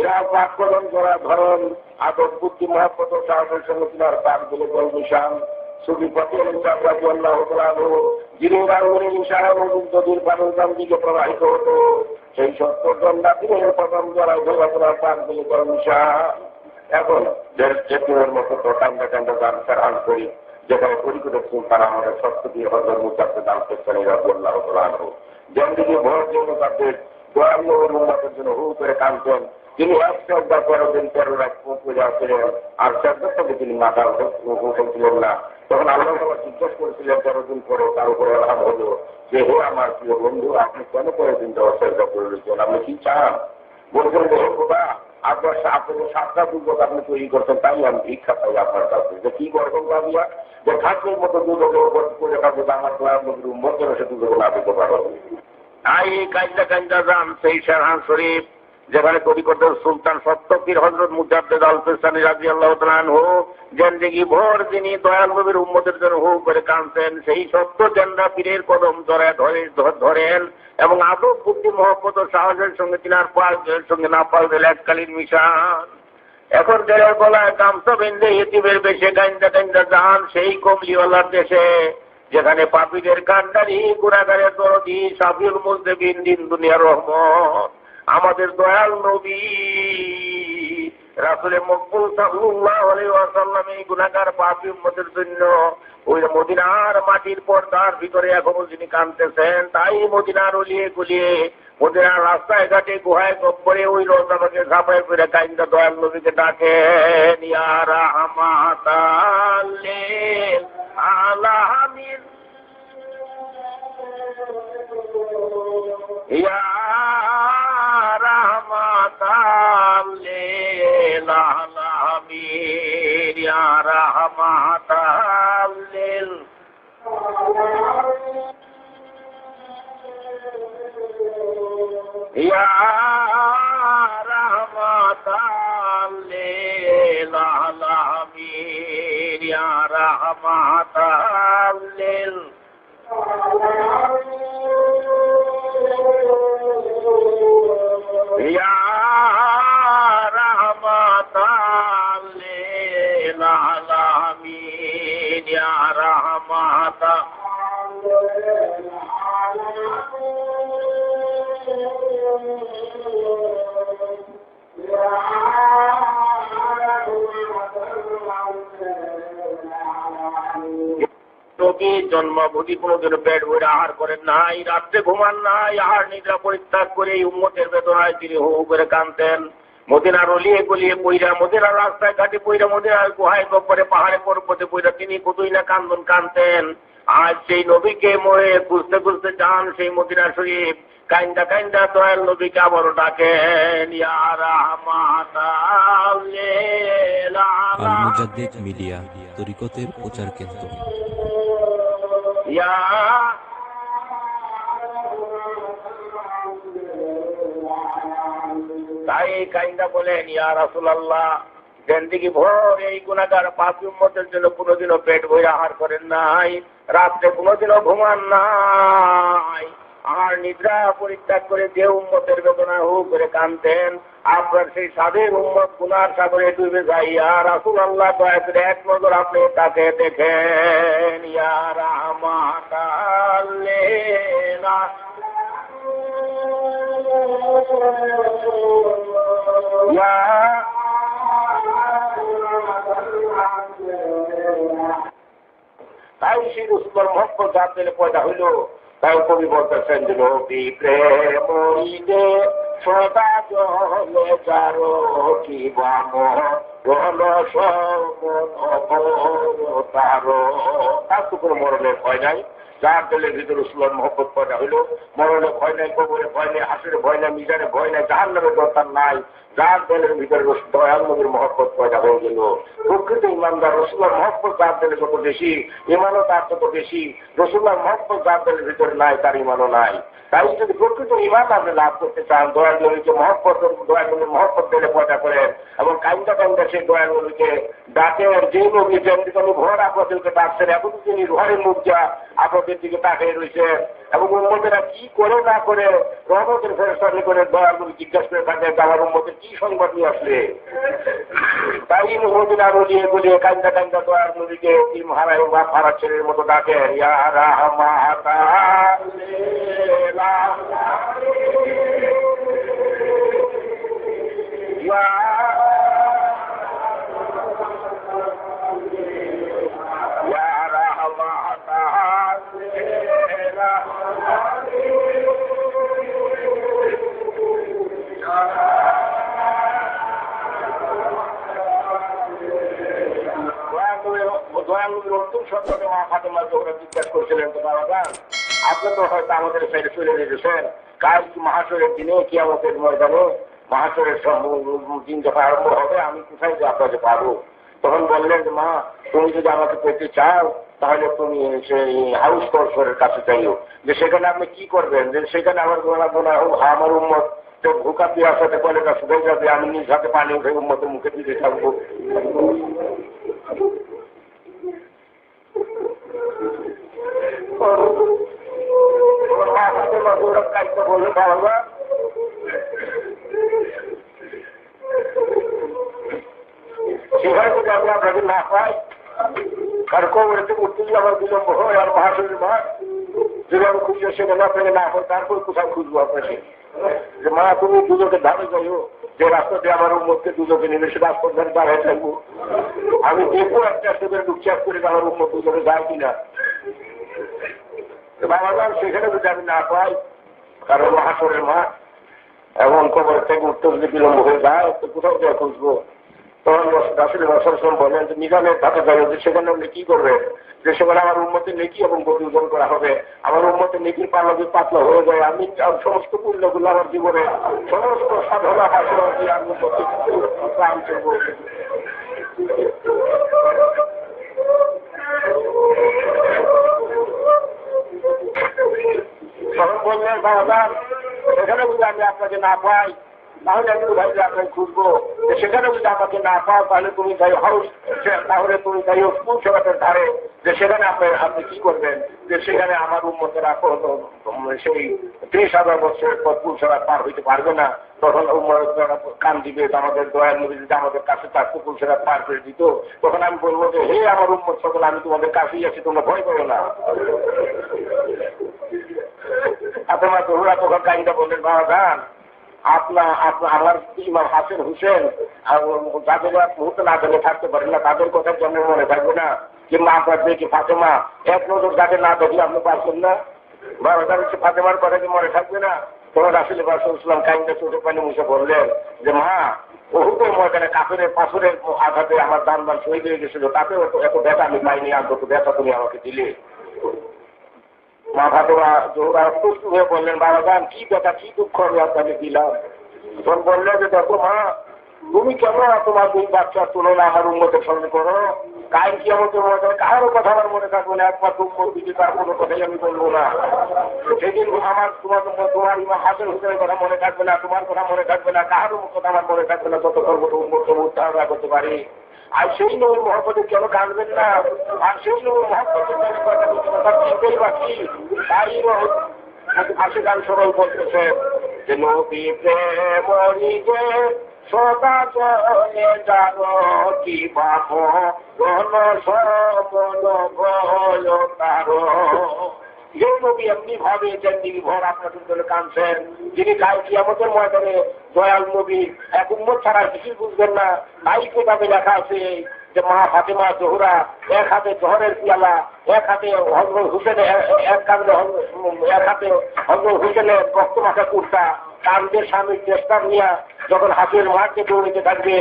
এরা পাক করেন যারা ধরেন আদব বুদ্ধি মহব্বত সাহেবের সঙ্গে তিনার পাক দিলে গল্পিসান সুফি ফতেহ রাদিয়াল্লাহু তাআলা যিনি রাঙ্গুনি ইনশাআল্লাহ নদীর পানির দিকে প্রবাহিত হতো, সেই সত্য গঙ্গা দিনের প্রথম যারা ধরা পাক দিলে গল্পিসান। এখন যেটির মতো তো কান্দা কান্দা গান ফেরান করি, যেখানে পরিকটের সুলতান আমাদের সত্য দিয়ে হজর মুজাফে দান করছেন রাদিয়াল্লাহু তাআলা যেন দিকে ভোর জন্য তাদের দয়াল নবীর উম্মতের জন্য হু করে কাঁদতেন। তিনি 113 দিন 13 রাত পূজা ছিলেন, আর 14 থেকে তিনি মাথা হুকুম ছিলেন না। তখন আল্লাহ তাআলা জিজ্ঞেস করেছিলেন 13 দিন পরে তার উপরে আরাম হলো যে হে আমার প্রিয় বন্ধু, আপনি কেন করে দিন সেজদা করে রয়েছেন, আপনি কি চান? বলছেন যে হে খোদা, আপনার আপনাদের 7টা দুর্যোগ আপনি তৈরি করছেন, তাই আমি ভিক্ষা পাই আপনার কাছে। যে কি গর্ব পাবিয়া যে খাদ্যের মতো দুর্যোগ করে খাবো, আমার দয়ার মধ্যে উম্মত যেন সে দুর্যোগ না পেতে পারো। তাই এই কান্দা কান্দা যান সেই শাহরান শরীফ, যেখানে তরিকতের সুলতান সত্যপীর হযরত মুজাদ্দেদ আল ফিসানী রাদিয়াল্লাহু তাআলা আনহু জিন্দেগি ভর তিনি দয়াল নবীর উম্মতের জন্য হু করে কাঁদতেন। সেই সত্য জেন্ডা পীরের কদম ধরেন এবং আদব বুদ্ধি মহব্বত ও সাহসের সঙ্গে তিনার পায়ের সঙ্গে না পালবেন এককালীন মিশান। এখন তেলের গলায় গামছা বেঁধে ইতিমের বেশে কান্দা কান্দা যান সেই কমলিওয়ালার দেশে, যেখানে পাপীদের কান্ডারি গুনাহগারের দরদি শাফিউল মুজনিবিন দিন দুনিয়ার রহমত আমাদের দয়াল নবী রাসূলে মকবুল সাল্লাল্লাহু আলাইহি ওয়াসাল্লাম এই গুনাহগার পাপী উম্মতের জন্য ওই মদিনার মাটির পর্দার ভিতরে এখনো যিনি কাঁদতেছেন, তাই মদিনার অলিয়ে গলিয়ে মদিনার রাস্তায় ঘাটে গুহায় গব্বরে ওই রওজাটাকে ঝাঁপাই করে কাইন্দা দয়াল নবীকে ডাকেন ইয়া রাহমাতাল লিল আলামিন ইয়া রাহমাতাল লিল আলামিন ইয়া রাহমাতাল লিল ইয়া রাহমাতাল লিল আলামিন ইয়া রাহমাতাল লিল ইয়া রাহমাতাল লিল আলামিন ইয়া রাহমাতাল জন্মভূতি কোনদিন পেট ভরে আহার করেন নাই, রাত্রে ঘুমান নাই, আহার নিদ্রা পরিত্যাগ করে এই উম্মতের বেদনায় তিনি হু করে কাঁদতেন। মদিনার অলিয়ে গলিয়ে পইরা, মদিনার রাস্তায় ঘাটে পইরা, মদিনার গুহায় গব্বরে পাহাড়ে পর্বতে পইরা তিনি কতই না কান্দন কাঁদতেন। আজ সেই নবীকে মরে খুঁজতে খুঁজতে যান সেই মদিনা শরীফ, কাইন্দা কাইন্দা দয়াল নবীকে আবারও ডাকেন ইয়া রাহমাতাল লিল আলামিন। আল মুজাদ্দিদ মিডিয়া তরিকতের প্রচার কেন্দ্র। তাই কাইন্দা বলেন, ইয়া রাসূলুল্লাহ, জিন্দেগি ভোর এই গুনাহগার পাপী উম্মতের জন্য কোনোদিনও পেট ভরে আহার করেন নাই, রাত্রে কোনোদিনও ঘুমান নাই, আর নিদ্রা পরিত্যাগ করে যে উম্মতের বেদনা হু করে কাঁদতেন, আপনার সেই সাদের উম্মত গুনার সাগরে ডুবে যায়। ইয়া রাসূলুল্লাহ, দয়া করে এক নজর আপনি তাকে দেখেন। ইয়া রাহমাতাল লিল তাই সেই রসুলের মহব্বত যার দিলে পয়দা হইল, তাই কবি বলতেছেন যে নবী প্রেমে সদা জলে যারো কি বাম রল তারো, তার তো কোনো মরণের ভয় নাই। যার দিলের ভিতরে রসুলের মহব্বত পয়দা হইল, মরণে ভয় নাই, কবরে ভয় নাই, হাসির ভয় নাই, মিজানে ভয় নাই, জাহান্নামের দরকার নাই। যার দিলের ভিতরে দয়াল নবীর মহব্বত পয়দা হয়ে গেল, প্রকৃত ইমানদার রসুলের মহব্বত যার দিলে যত বেশি, ইমানও তার তত বেশি। রসুলের মহব্বত যার দিলের ভিতরে নাই, তার ইমানও নাই। তাই যদি প্রকৃত ইমান আপনি লাভ করতে চান, দয়াল নবীকে মহব্বত, দয়াল নবীর মহব্বত দিলে পয়দা করেন এবং কাইন্দা কাইন্দা সেই দয়াল নবীকে ডাকেন। যে নবী যেমনি ভোর আপনাদেরকে ডাকছেন, এখন তিনি রুহানি মুখ যা আপনাদের দিকে তাকিয়ে রয়েছে এবং উম্মতেরা কি করে না করে রহমতের ফেরেশতা করে দয়াল নবী জিজ্ঞাসা করে থাকেন আমার উম্মতের কি সংবাদ নিয়ে আসলে। তাই মদিনা রলিয়ে গলিয়ে কান্দা কান্দা দয়াল নবীকে তিন হারা এবং বাপ হারা ছেলের মতো ডাকেন। ইয়া রাহমাতাল লিল নতুন সন্তানে মা ফাতেমা জোহরা জিজ্ঞাসা করেছিলেন, তো বাবা আপনি তো হয়তো আমাদের সাইডে চলে যেতেছেন, কাল মাহাশরের দিনে কিয়ামতের ময়দানে মাহাশরের দিন যখন আরম্ভ হবে, আমি কোথায় যে আপনাকে পাবো? তখন বললেন যে মা, তুমি যদি আমাকে পেতে চাও তাহলে তুমি সেই হাউস কর্সরের কাছে চাইও, যে সেখানে আপনি কি করবেন, যে সেখানে আমার আমার উম্মত তো ভুকা পিয়ার সাথে কলেটা শুধু যাবে, আমি নিজ হাতে পানি উঠে উম্মতের মুখে দিতে থাকবো। বললো বাবা সেখানে যদি আমি আপনাকে না পাই, কারণ কবরে থেকে উঠতে গিয়ে আমার বিলম্ব হয়, আর মহাশরীর মা যদি আমি খুঁজে সেখানে আপনাকে না পাই, তারপর কোথায় খুঁজবো আপনাকে? যে মা তুমি দুজকে ধারে যাইও, যে রাস্তা দিয়ে আমার উম্মতকে দুজকে নেবে সে রাস্তার ধারে দাঁড়ায় থাকবো। আমি দেখবো একটা সেখানে ডুকচাপ করে আমার উম্মত দুজনে যায় কিনা। বাবা সেখানে যদি আমি না পাই, কারণ মহাশরের মা এবং কবর থেকে উঠতে যদি বিলম্ব হয়ে যায়, তো কোথাও গিয়ে খুঁজবো? তখন রাসূল সাল্লাল্লাহু বলেন যে মিজানের ধাতে যাবে, যে সেখানে আপনি কি করবেন? যে সেখানে আমার উম্মতের নেকি এবং গতিউজন করা হবে, আমার উম্মতের নেকির পাল্লা যদি পাতলা হয়ে যায়, আমি সমস্ত পুণ্যগুলো আমার জীবনে সমস্ত সাধনা হাসিল দিয়ে আমি প্রাণ করব। তখন বললেন বাবা সেখানে যদি আমি আপনাকে না পাই, তাহলে আমি কোথায় যে আপনাকে খুঁজবো? সেখানে যদি আমাকে না পাও তাহলে তুমি যাই হাউস, তাহলে তুমি যাই স্কুল সেবাটের ধারে, যে সেখানে আপনি কি করবেন? যে সেখানে আমার উম্মতেরা সেই 30,000 বছরের পর স্কুল সেবা পার হইতে পারবে না, তখন উম্মতেরা কান দিবে, আমাদের দয়াল নবী যদি আমাদের কাছে তার স্কুল সেবা পার করে দিত, তখন আমি বলবো যে হে আমার উম্মত সকল, আমি তোমাদের কাছেই আছি, তোমরা ভয় করো না। আপনার তোমরা তখন কাহিনীটা বললেন বাবা গান আমার ইমাম হাসান হুসেন যাদের মুহূর্তে না দেখে থাকতে পারেন না, তাদের কথা জন্য মনে থাকবে না, কিংবা আপনার দেখি ফাতেমা এক নজর যাকে না দেখলে আপনি পারছেন না, বাবা হচ্ছে ফাতেমার কথা কি মনে থাকবে না? তখন রাসূল ইসলাম কাহিনীটা চোখে পানি মুছে বললেন যে মা ওহুদের ময়দানে কাফেরের পাথরের আঘাতে আমার দান শহীদ হয়ে গেছিল, তাতেও এত ব্যথা আমি পাইনি, আর যত ব্যথা তুমি আমাকে দিলে। মা ফাতেমা জোহরা প্রস্তুত হয়ে বললেন বাবা গান কি ব্যথা কি দুঃখ আমি আপনাকে দিলাম? তখন বললেন যে দেখো মা, তুমি কেন তোমার দুই বাচ্চার তুলনা আমার উম্মতের সঙ্গে করো? কাল কিয়ামতের ময়দানে কারো কথা আমার মনে থাকবে না, একমাত্র উম্মতিকে তার কোনো কথাই আমি বলবো না। সেদিন আমার তোমার ইমাম হাসান হুসেনের কথা মনে থাকবে না, তোমার কথা মনে থাকবে না, কারো কথা আমার মনে থাকবে না, ততক্ষণ উম্মত উদ্ধার না করতে পারি। আর সেই নবীর মহব্বতে কেন কাঁদবেন না? আর সেই নবীর মহব্বতের কথা চিনতেই পারছি। তাই আশিক গান সবাই বলতেছে যে নবী প্রেমী যে সদা চলে জানো কি বাপ গণ সমন ভয় তার। যে নবী এমনি ভাবে যে নির্ভর আপনাদের জন্য কাঁদছেন, যিনি কাল কিয়ামতের ময়দানে দয়াল নবী এক উম্মত ছাড়া কিছুই বুঝবেন না। তাই কিতাবে লেখা আছে যে মা ফাতেমা জোহরা এক হাতে জহরের পিয়ালা, এক হাতে হজরত হুসেনের এক হাতে হজরত হুসেনের রক্ত মাখা কুর্তা, কানদের স্বামীর চেষ্টা নিয়ে যখন হাসির মাঠকে দৌড়িতে থাকবে,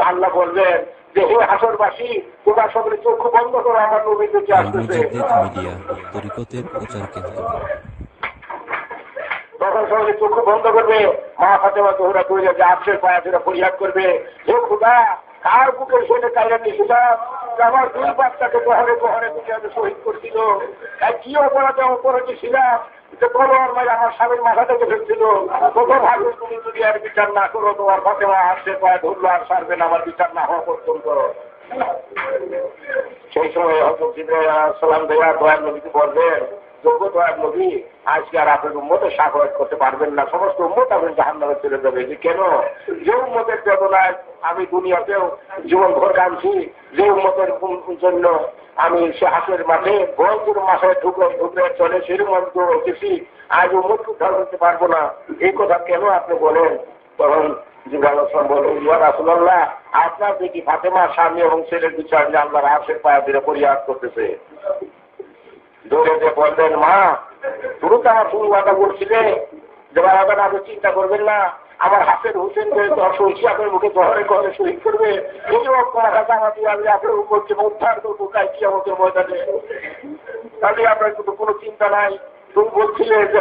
আল্লাহ বলবেন যে হে হাসরবাসী, তোমরা সকলে চক্ষু বন্ধ করো, আমার নবীর দিকে আসতেছে। মিডিয়া তরিকতের প্রচার কেন্দ্র। তখন সকলে চক্ষু বন্ধ করবে, মা ফাতেমা জোহরা দৌড়ে যে আফসের পায়া ধরে ফরিয়াদ করবে, হে খুদা কার বুকের সঙ্গে কাইরা নিয়েছিলাম, আমার দুই বাচ্চাকে গহরে গহরে দিকে আমি শহীদ করছিল, তাই কি অপরাধে ছিলাম যে তলোয়ার মাই আমার স্বামীর মাথা থেকে ফেলছিল। কত ভালো তুমি যদি আর বিচার না করো, তোমার ফাতেমা আফসের পায়া ধরলো আর সারবে না, আমার বিচার না হওয়া পর্যন্ত। সেই সময় হযরত জিবরাইল আলাইহিস সালাম দেয়া দয়াল নবীকে বলবেন, যোগ্য দয়াল নবী, আজকে আর আপনার উম্মতের সাফায়াত করতে পারবেন না, সমস্ত উম্মত আপনার জাহান্নামে চলে যাবে। যে কেন? যে উম্মতের বেদনায় আমি দুনিয়াতেও জীবন ভর কাঁদছি, যে উম্মতের জন্য আমি সে হাসের মাঠে বয়সের মাসায় ঢুকরে চলে সেরকম দৌড়েছি, আজ উম্মতকে উদ্ধার করতে পারবো না, এই কথা কেন আপনি বলেন? তখন জিবরাইল আলাইহিস বলেন, ইয়া রাসূলুল্লাহ, আপনার দেখি ফাতেমার স্বামী এবং ছেলের বিচার নিয়ে আল্লাহর আরশের পায়া ধরে ফরিয়াদ করতেছে। দৌড়ে যে বললেন, মা তুমি তো আমার সঙ্গে ওয়াদা করছিলে যে বাবা আপনি চিন্তা করবেন না, আমার হাসের হুসেনকে শহীদ আপনার মুখে জহরে গহরে শহীদ করবে, এই আপনার উপরকে উদ্ধার করবো কাল কিয়ামতের ময়দানে। তাহলে আপনার কিন্তু কোনো চিন্তা নাই। তুমি বলছিলে যে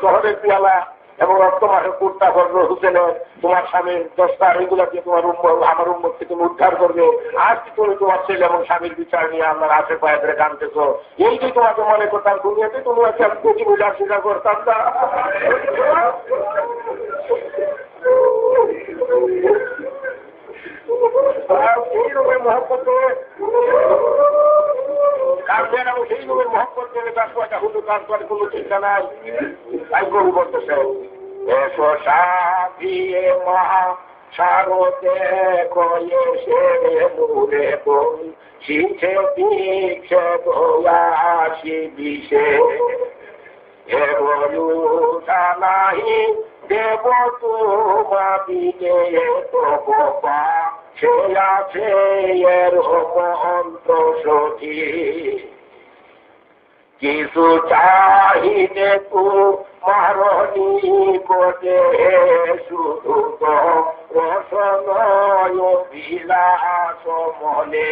জহরের পিয়ালা এবং রক্তমাসে কুর্তা করবে হুসেনের তোমার স্বামীর দস্তার, এইগুলা দিয়ে তোমার আমার উম্মতকে তুমি উদ্ধার করবে। আজ কি তুমি তোমার ছেলে এবং স্বামীর বিচার নিয়ে আপনার আশে পায়ে ধরে কাঁদতেছ, এই যে তোমাকে মনে করতাম দুনিয়াতে তুমি একটা প্রতি বোঝার স্বীকার করতাম না। সেই রকমের মহব্বত কাঁদবেন এবং সেই রকমের মহব্বত করে তার কথা হলো, তারপরে কোনো চিন্তা নাই। তাই কবি বলতেছে, এসো সাথিয়ে মা সারতে কয়েছে নূরে বই শিখে দীক্ষে দয়াসি বিষে এবলুটা নাহি দেব তোমা দিলে তো গোপা সে আছে এর অন্ত সখী কিছু চাহিলে তু মারণী বলে শুধু তো রসনয় বিলাস মনে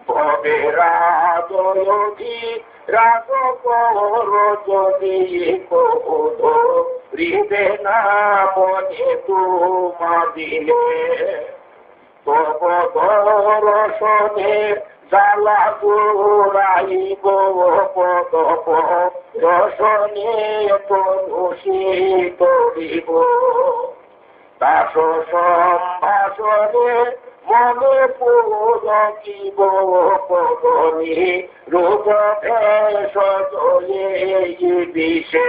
ভবে রাজী রাগ কর যদি কোধ হৃদে না মনে তোমা দিলে তব দর্শনে জ্বালা গোড়াইব পদপ দর্শনে তনুষী করিব দাস সম্ভাষণে মনে পুরকিব পদনি রূপ ভেষ বিষে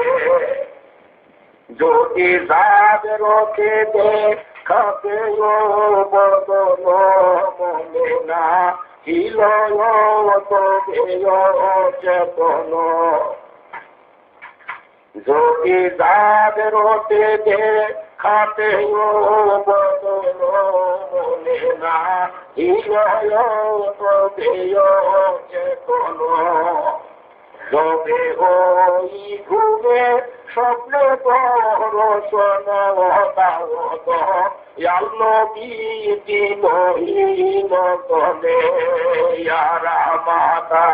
যদি যাদের খেতে খাতে বদন মনে না হিলয় তবে চেতন যদি যাদের খেতে খাতে বদন মনে না হিলয় তবে চেতন যবে ওই ঘুমে স্বপ্নে দর্শন দিনহীন গলে ইয়ারা মাতা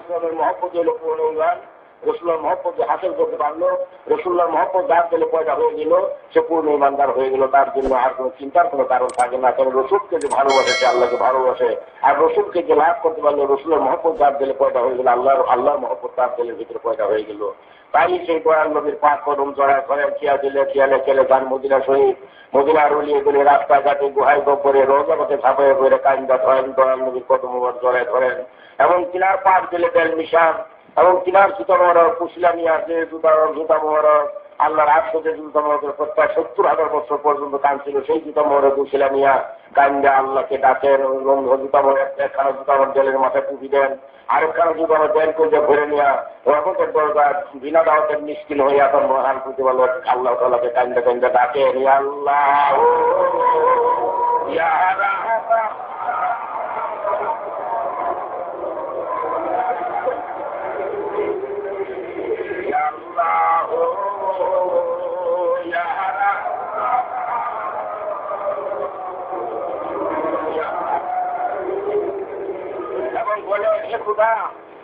ইসলামের মহব্বত হলো পূর্ণ ইমান। রসুল্লাহর মহব্বত যে হাসিল করতে পারলো, রসুল্লাহর মহব্বত যার দিলে পয়দা হয়ে গেল, সে পূর্ণ ইমানদার হয়ে গেল। তার জন্য আর কোনো চিন্তার কোনো কারণ থাকে না। কারণ রসুলকে যে ভালোবাসে সে আল্লাহকে ভালোবাসে। আর রসুলকে যে লাভ করতে পারলো, রসুলের মহব্বত যার দিলে পয়দা হয়ে গেল, আল্লাহর মহব্বত তার দিলের ভিতরে পয়দা হয়ে গেল। তাই সেই দয়াল নবীর পাক কদম জড়ায় করেন, খেয়ালে খেলে যান মদিনা শহীদ, মদিনার উলিয়ে গেলে রাস্তাঘাটে গুহায় করে রোজাকে ছাপাইয়ে করে কান্দা ধরেন, দয়াল নবীর কদম জড়ায় ধরেন। এবং কিনার পাক দিলে তেল মিশান, এবং কিনার জুতা মোহরক কুশিলা নিয়ে আসে, জুতা মোহরক আল্লাহর আটশোতে জুতা মোহরকের প্রত্যয় 70,000 বছর পর্যন্ত কাঁদছিল। সেই জুতা মোহরক কুশিলা নিয়ে কান্দা আল্লাহকে ডাকেন। জুতা মোহর একখানা জুতা মোহর জলের মাথায় টুপি দেন, আরেকখানা জুতা মোহর দেন করে ভরে নিয়ে রহমতের দরকার বিনা দাওয়াতের মিষ্কিল হয়ে এখন মহান প্রতিপালক আল্লাহ তাআলাকে কান্দা কান্দা ডাকেন, ইয়া আল্লাহ ইয়া রাহমান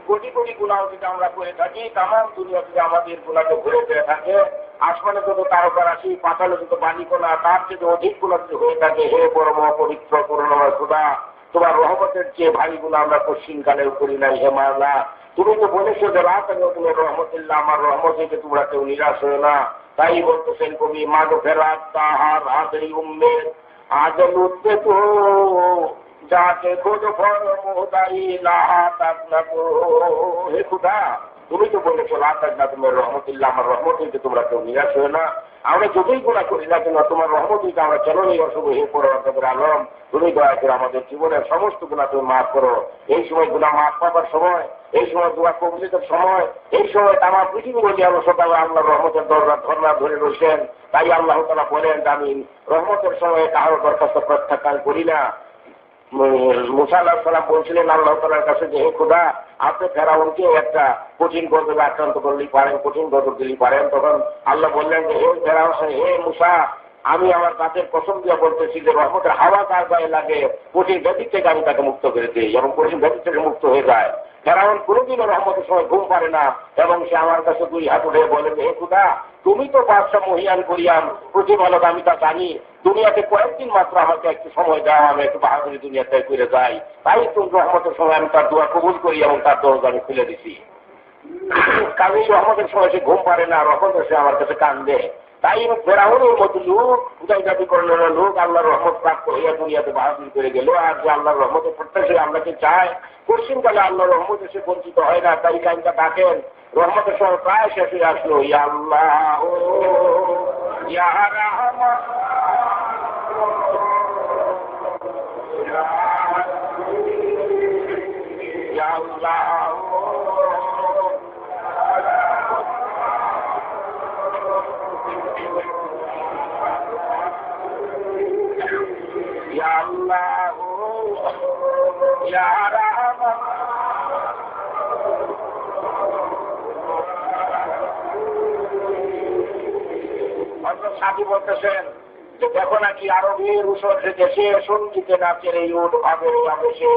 কোটি কোটি গুণাও যদি আমরা করে থাকি, তামাম দুনিয়া যদি আমাদের গুণাকে ঘুরে ফিরে থাকে, আসমানে যত তারকা রাশি, পাতালে যত বালিকোনা, তার চেয়ে অধিক গুণা যদি হয়ে থাকে, হে পরম পবিত্র করুণাময় খোদা, তোমার রহমতের চেয়ে ভারী গুণা আমরা পশ্চিমকালেও করি নাই। হে মাওলা, তুমি তো বলেছো যে তুমি রহমতুল্লাহ, আমার রহমত থেকে তোমরা কেউ নিরাশ হয়ে না। তাই বলতেছেন কবি, মাগো ফেরাত তাহার হাতের উম্মের আজল উঠতে তো যাকে খোঁজ ফর মোহদাই লাহা তাক না তো। হে খোদা, তুমি তো বলেছো লা তাক না তোমার রহমতুল্লাহ, আমার রহমত হইতে তোমরা কেউ নিরাশ হয়ে না। আমরা যতই গুণা করি না কেন, তোমার রহমত হইতে আমরা কেন নেই অশুভ। হে পরবর্তী আলম, তুমি দয়া করে আমাদের জীবনের সমস্ত গুণা তুমি মাফ করো। এই সময় গুণা মাফ পাবার সময়, এই সময় দোয়া কবুলিতের সময়, এই সময় আমার পৃথিবী বলি আলো সকালে আল্লাহর রহমতের দরজা ধর্ণা ধরে রয়েছেন। তাই আল্লাহ তাআলা বলেন, আমি রহমতের সময় কারো দরখাস্ত প্রত্যাখ্যান করি না। মুসা আলাইহিস সালাম বলছিলেন আল্লাহ তাআলার কাছে যে, হে খোদা, আপনি ফেরাউনকে একটা কঠিন গজবে আক্রান্ত করলেই পারেন, কঠিন গজব দিলেই পারেন। তখন আল্লাহ বললেন যে, হে ফেরাউন, হে মুসা, আমি আমার কাছের কসম দিয়ে বলতেছি যে রহমতের হাওয়া তার গায়ে লাগে, কঠিন ব্যাধি থেকে আমি তাকে মুক্ত করে দিই এবং কঠিন ব্যাধি থেকে মুক্ত হয়ে যায়। ফেরাউন কোনোদিনও রহমতের সময় ঘুম পারে না এবং সে আমার কাছে 2 হাত উঠে বলেন, হে খোদা, তুমি তো বাদশা মহিয়ান করিয়ান প্রতিপালক, আমি তা জানি। দুনিয়াতে কয়েকদিন মাত্র আমাকে একটু সময় দেওয়া, আমি একটু বাহাদুরি দুনিয়াতে করে যাই। তাই তো রহমতের সময় আমি তার দোয়া কবুল করি এবং তার দরজা আমি খুলে দিছি। কাজে রহমতের সময় সে ঘুম পারে না, রহমতের সে আমার কাছে কান্দে। তাই ফেরাউনের মতো লোক, উদাই জাতি করলেন লোক আল্লাহর রহমত প্রাপ্ত হইয়া দুনিয়াতে বাহাদুরি করে গেল। আর যে আল্লাহর রহমতের প্রত্যাশী আমরাকে চায়, পশ্চিমকালে আল্লাহর রহমত এসে বঞ্চিত হয় না। তাই কাইনটা ডাকেন, রহমতের সময় প্রায় শেষ হয়ে আসলো, ইয়া আল্লাহ ইয়া রাহমান ইয়া আল্লাহ ইয়া আল্লাহ ইয়া রাহমান। সাথী বলতেছেন যে দেখো নাকি আরবের উসর দেশে সঙ্গীতে নাচের এই ভাবের আবেশে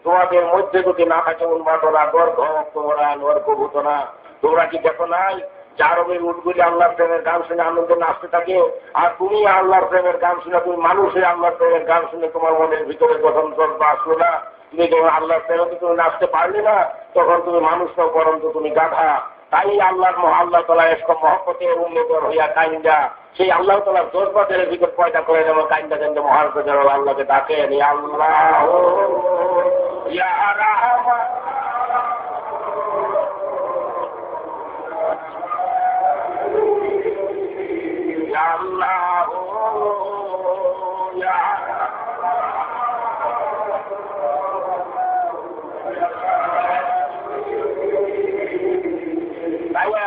তোমাদের মধ্যে যদি না থাকে উন্মাদনা, গর্ভ তোমরা গর্ভভূতনা, তোমরা কি দেখো নাই যে আরবের উটগুলি আল্লাহর প্রেমের গান শুনে আনন্দে নাচতে থাকে, আর তুমি আল্লাহর প্রেমের গান শুনে, তুমি মানুষের আল্লাহর প্রেমের গান শুনে তোমার মনের ভিতরে যখন জজ্বা আসলো না, তুমি যখন আল্লাহর প্রেমে তুমি নাচতে পারলে না, তখন তুমি মানুষ নও, পরন্তু তুমি গাধা। তাই আল্লাহ তাআলা এসব মহব্বতের উন্মেদর হইয়া কাইন্দা সেই আল্লাহ তাআলার জজবাতের ভিতর পয়দা করে যেমন কাইন্দা কাইন্দা মহান প্রজার আল্লাহকে ডাকেন, ইয়া আল্লাহ ইয়া রাহমান ইয়া আল্লাহ ইয়া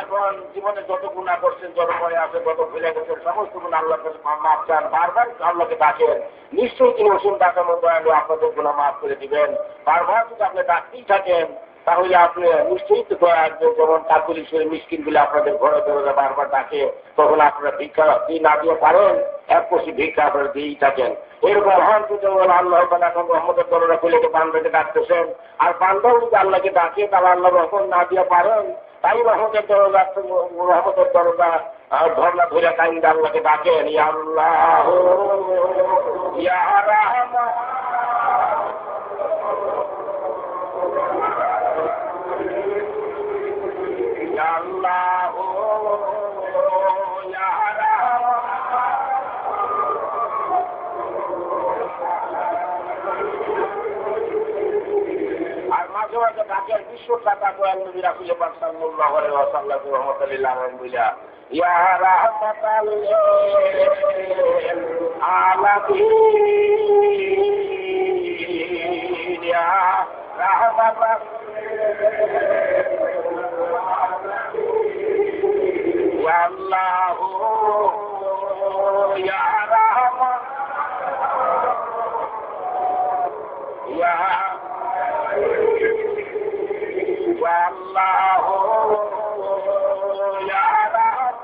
এখন জীবনে যত গুণা করছেন, যত ভয় আছে, যত ভুলে গেছেন, সমস্ত গুণ আল্লাহর কাছে মাফ চান, বারবার আল্লাহকে ডাকেন। নিশ্চয়ই তিনি অসীম ডাকার মধ্যে আপনাদের গুণা মাফ করে দিবেন। বারবার যদি আপনি ডাকতেই থাকেন, তাহলে আপনি নিশ্চয়ই তো দোয়া আসবেন। যেমন কাকুলি সে মিসকিন গুলো আপনাদের ঘরে দরজা বারবার ডাকে, তখন আপনারা ভিক্ষা না দিয়ে পারেন, এক কষি ভিক্ষা আপনারা দিয়েই থাকেন। এরকম আলহামদুলিল্লাহ আল্লাহ তাআলা এখন রহমতের দরজা খুলে বান্দাকে ডাকতেছেন। আর বান্দাও যদি আল্লাহকে ডাকে তাহলে আল্লাহ রহমত না দিয়ে পারেন, তাই রহমতের দরজা ধরলা ধরে কাইন্দা আল্লাহকে ডাকেন, ইয়া আল্লাহ ইয়া রাহমান ইয়া আল্লাহ ইয়া রাহমান। আর মাঝে মাঝে ডাকেন বিশ্বখ্যাতা দয়াল নবী রাসূল পাক সাল্লাল্লাহু আলাইহি ওয়াসাল্লাম রহমাতুল্লিল আলামিন বলিয়া, ইয়া রাহমাতাল লিল আলামিন ইয়া রাহমাতাল ইয়া আল্লাহ ইয়া রাহমান ইয়া আল্লাহ ইয়া রাহমান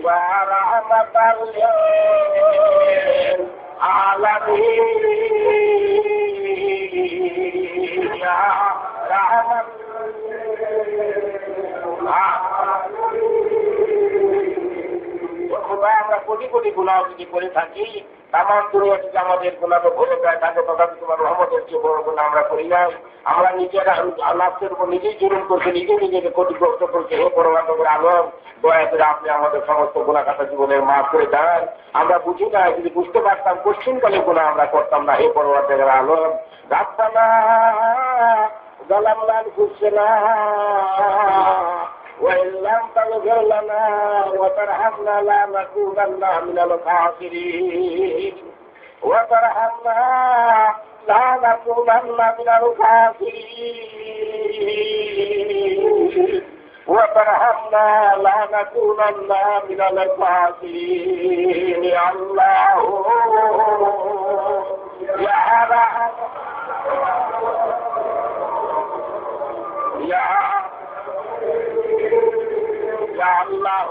ওয়া রাহমাতাল লিল আলামিন ইয়া রাহমান। আমরা কোটি কোটি গুনাহ যদি করে থাকি, তাম দুনিয়া যদি আমাদের গুনাহ ভরে যায়, তাকে তথাপি তোমার রহমতের চেয়ে বড় গুনাহ আমরা করি নাই। আমরা নিজেরা নাফসের উপর নিজেই জুলুম করছি, নিজেকে ক্ষতিগ্রস্ত করছি। হে পরমাত্মার আলম, দয়া করে আপনি আমাদের সমস্ত গুনাহ খাতা জীবনের মাফ করে দেন। আমরা বুঝি না, যদি বুঝতে পারতাম পশ্চিমকালে গুনাহ আমরা করতাম না। হে পরমাত্মার আলম, রাব্বানা যালামনা আনফুসানা وإن لم تغفر لنا وترحمنا لنكونن من الخاسرين وترحمنا لنكونن من الخاسرين وترحمنا لنكونن من الخاسرين يا الله يا رحمن يا আল্লাহ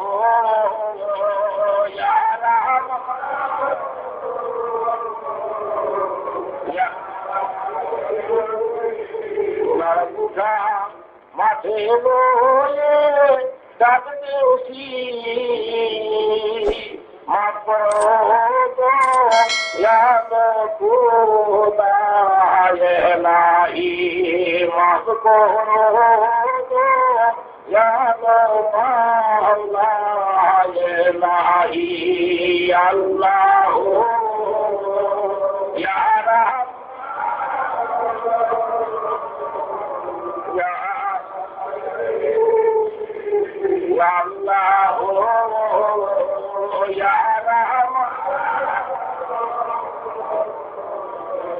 ইয়া রাহমান ইয়া লাগুজা মাঠে লয়ে ডাকতে উঠি মাফ করো ইয়া খোদা ইলাহি মাফ করো ইয়া মাওলা ইলাহি আল্লাহ ইয়া রাহমান ইয়া আল্লাহ ইয়া রাহমান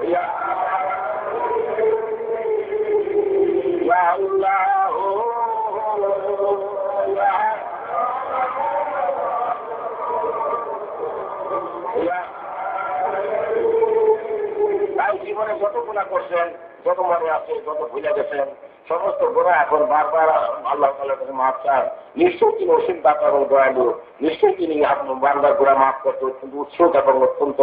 ইয়া আল্লাহ তাই জীবনে যত গুনাহ করছেন, যত মনে আছে, যত ভুলে গেছেন, সমস্ত গোনা এখন বারবার আল্লাহ তাআলার কাছে মাফ চান। নিশ্চয়ই তিনি অসীম দাতা এবং দয়ালু, নিশ্চয়ই তিনি বান্দার গুনাহ মাফ করতে অত্যন্ত উৎসুক এবং অত্যন্ত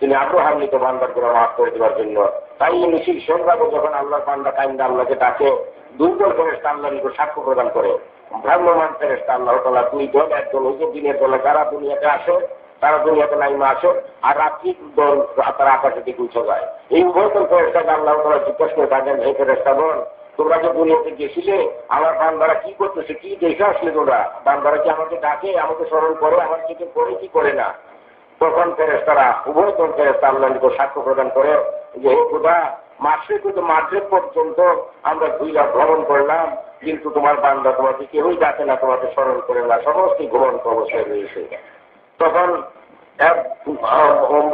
তিনি আগ্রহান্বিত বান্দার গুনাহ মাফ করে দেওয়ার জন্য। তাই নিশ্চিত সন্ধ্যাকে যখন আল্লাহর বান্দা কাইন্দা আল্লাহকে ডাকে, দুর্বল ফেরেশতা আল্লাহর নিকট সাক্ষ্য প্রদান করে। ভ্রাম্যমান ফেরেশতা আল্লাহ তাআলা দুই দল, একদল ওই যে দিনের দলে যারা দুনিয়াতে আসে, তারা দুনিয়াতে নাইমা আসে, আর রাত্রির দল তারা আকাশে দিকে উঠে যায়। এই উভয় দল ফেরেশতাকে আল্লাহ তাআলা জিজ্ঞাসা করে থাকেন, হে ফেরেশতাগণ, তোমরা যে দুনিয়াতে গেছিলে, আমার বান্দারা কি করতেছে, কি দেখে আসলে তোমরা? বান্দারা কি আমাকে ডাকে, আমাকে স্মরণ করে, আমার কিছু করে কি করে না? তখন ফেরেশতারা উভয় দল ফেরেশতা আল্লাহর নিকট সাক্ষ্য প্রদান করে যে, হে খোদা, মাসে কিন্তু মাগরিব পর্যন্ত আমরা 2 রাত ভ্রমণ করলাম, কিন্তু তোমার বান্দা তোমাকে কেউই ডাকে না, তোমাকে স্মরণ করে না, সমস্ত ঘুমন্ত অবস্থায় রয়েছে। তখন এক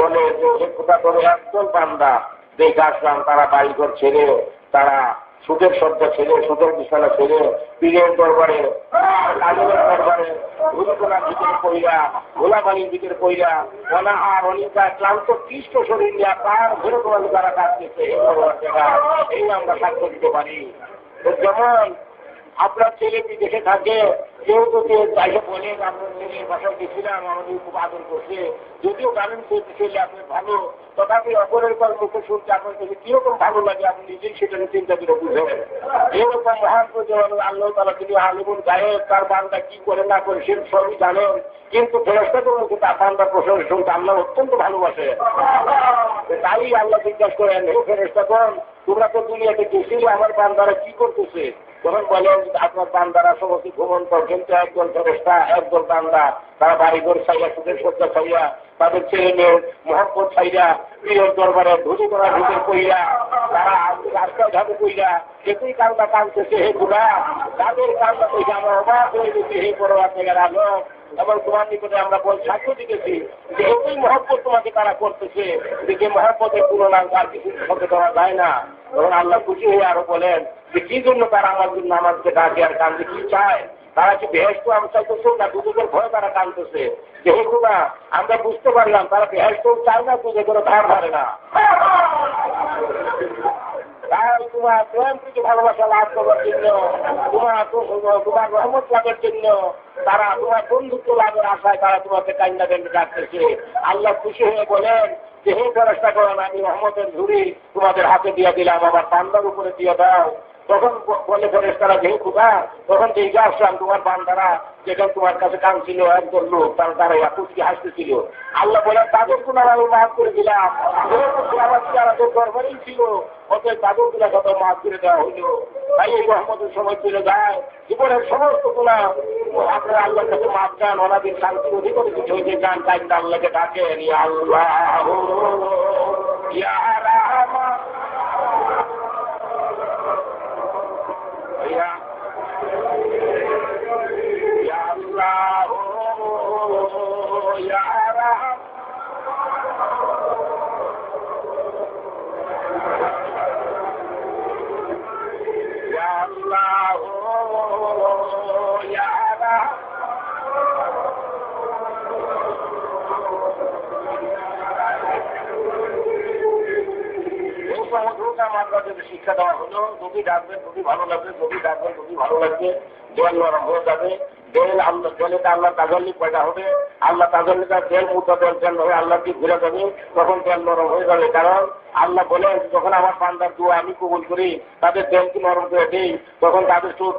বলে যে, হে খোদা, তোর একজন বান্দা দেখে আসলাম, তারা বাড়িঘর ছেড়ে তারা সুখের শব্দ ছেড়ে, সুখের বিছানা ছেড়ে, পীরের দরবারে, কাজলের দরবারে, ভুলকোনা ভিতরে পইরা, ভোলাবাড়ির ভিতরে পইরা, অনাহার অনিকা ক্লান্ত কৃষ্ট শরীর নিয়ে তার ঘুরে তোমার তারা কাটতেছে, এই আমরা সাক্ষ্য দিতে পারি। যেমন আপনার ছেলে বিদেশে থাকে, কেউ তো তাইলে বলে আপনার ছেলের বাসায় গেছিলাম, আমাদের খুব আদর করছে, যদিও জানেন ছেলে আপনার ভালো, তথাপি অপরের পর মুখে শুনতে আপনার কাছে কিরকম ভালো লাগে আপনি নিজেই সেটাকে চিন্তা করে বুঝবেন। এরকম মহান প্রতিবাদ আল্লাহ তাআলা তিনি আলিমুল গায়েব, তার বান্দা কি করে না করে সে সবই জানেন, কিন্তু ফেরেশতাদের মুখে তার বান্দার প্রশংসা শুনতে আল্লাহ অত্যন্ত ভালোবাসে। তাই আল্লাহ জিজ্ঞাসা করেন, হে ফেরেশতাগণ, তোমরা তো দুনিয়াতে গেছিলে, আমার বান্দারা কি করতেছে? তখন বলেন আপনার বান্দারা সমস্ত ভ্রমণ কর, কিন্তু একজন ফেরেশতা, একজন বান্দা, তারা বাড়িঘর ছাইয়া, সুখের সজ্জা ছাইয়া, তাদের ছেলে মেয়ের মহব্বত ছাইয়া, প্রিয় দরবারে ধুতি করা ঢুকে কইরা, তারা রাস্তায় ঝাঁপে কইরা, সেতুই কান্দা কাঁদতেছে। হে গুলা, তাদের কান্দা কইরা আমরা অবাক হয়ে গেছি। হে পরওয়ারদিগার আলম, এবং তোমার নিকটে আমরা বল সাক্ষ্য দিতেছি যে এতই মহব্বত তোমাকে তারা করতেছে, যে মহব্বতের তুলনা আর কিছু শব্দ দেওয়া যায় না। তখন আল্লাহ খুশি হয়ে আরো বলেন যে কি জন্য তারা আমার জন্য আমাকে ডাকে আর কান্দে, কি চায়? তারা কি বেহেশত আমি চাইতেছে না দুজকের ভয়ে তারা কান্দতেছে। যেহেতু না আমরা বুঝতে পারলাম তারা বেহেশত চায় না, দুজকের ধার ধারে না। তাই তোমার প্রেম থেকে ভালোবাসা লাভ করার জন্য, তোমার রহমত লাভের জন্য, তারা তোমার বন্ধুত্ব লাভের আশায় তারা তোমাকে কান্না কেন্দ্রে ডাকতেছে। আল্লাহ খুশি হয়ে বলেন যে হে ফেরেশতাগণ, আমি রহমতের ঝুড়ি তোমাদের হাতে দিয়ে দিলাম, আমার বান্দার উপরে দিয়ে দাও। তখন বলে ফেরেশতারা, যেহেতু তখন দেখে আসলাম তোমার বান্দারা যেখানে তোমার কাছে কাঁদছিল, একজন লোক তারা কুচকি হাসতেছিল। আল্লাহ বলেন তাদের গুনাহ আমি মাফ করে দিলাম, যারা তোর দরবারেই ছিল, অতএব তাদের গুনাহ কত মাফ করে দেওয়া হইল। তাই এই রহমতের সময় চলে যায়, জীবনের সমস্ত গুনাহ আপনারা আল্লাহর কাছে মাফ চান, অনাদিন শান্তি অধিকারী কিছু হইতে চান, তাই আল্লাহকে ডাকেন, ইয়া আল্লাহ ইয়া রাহমান ইয়া আল্লাহ ইয়া রাহমান ইয়া আল্লাহ ইয়া রাহমান। শিক্ষা দেওয়া হলো, যদি ডাকবেন যদি ভালো লাগবে, যদি ডাকবেন যদি ভালো লাগবে, জল নরম হয়ে যাবে। জলেতে আল্লাহ তাজাল্লি পয়দা হবে, আল্লাহ তাজাল্লিটা তেল মুদ্রা তেল হবে, আল্লাহ কি ঘুরে যাবে, তখন তেল নরম হয়ে যাবে। কারণ আল্লাহ বলেন যখন আমার বান্দার দোয়া আমি কবুল করি, তাদের দেলকে নরম করে দিই, তখন তাদের চোখ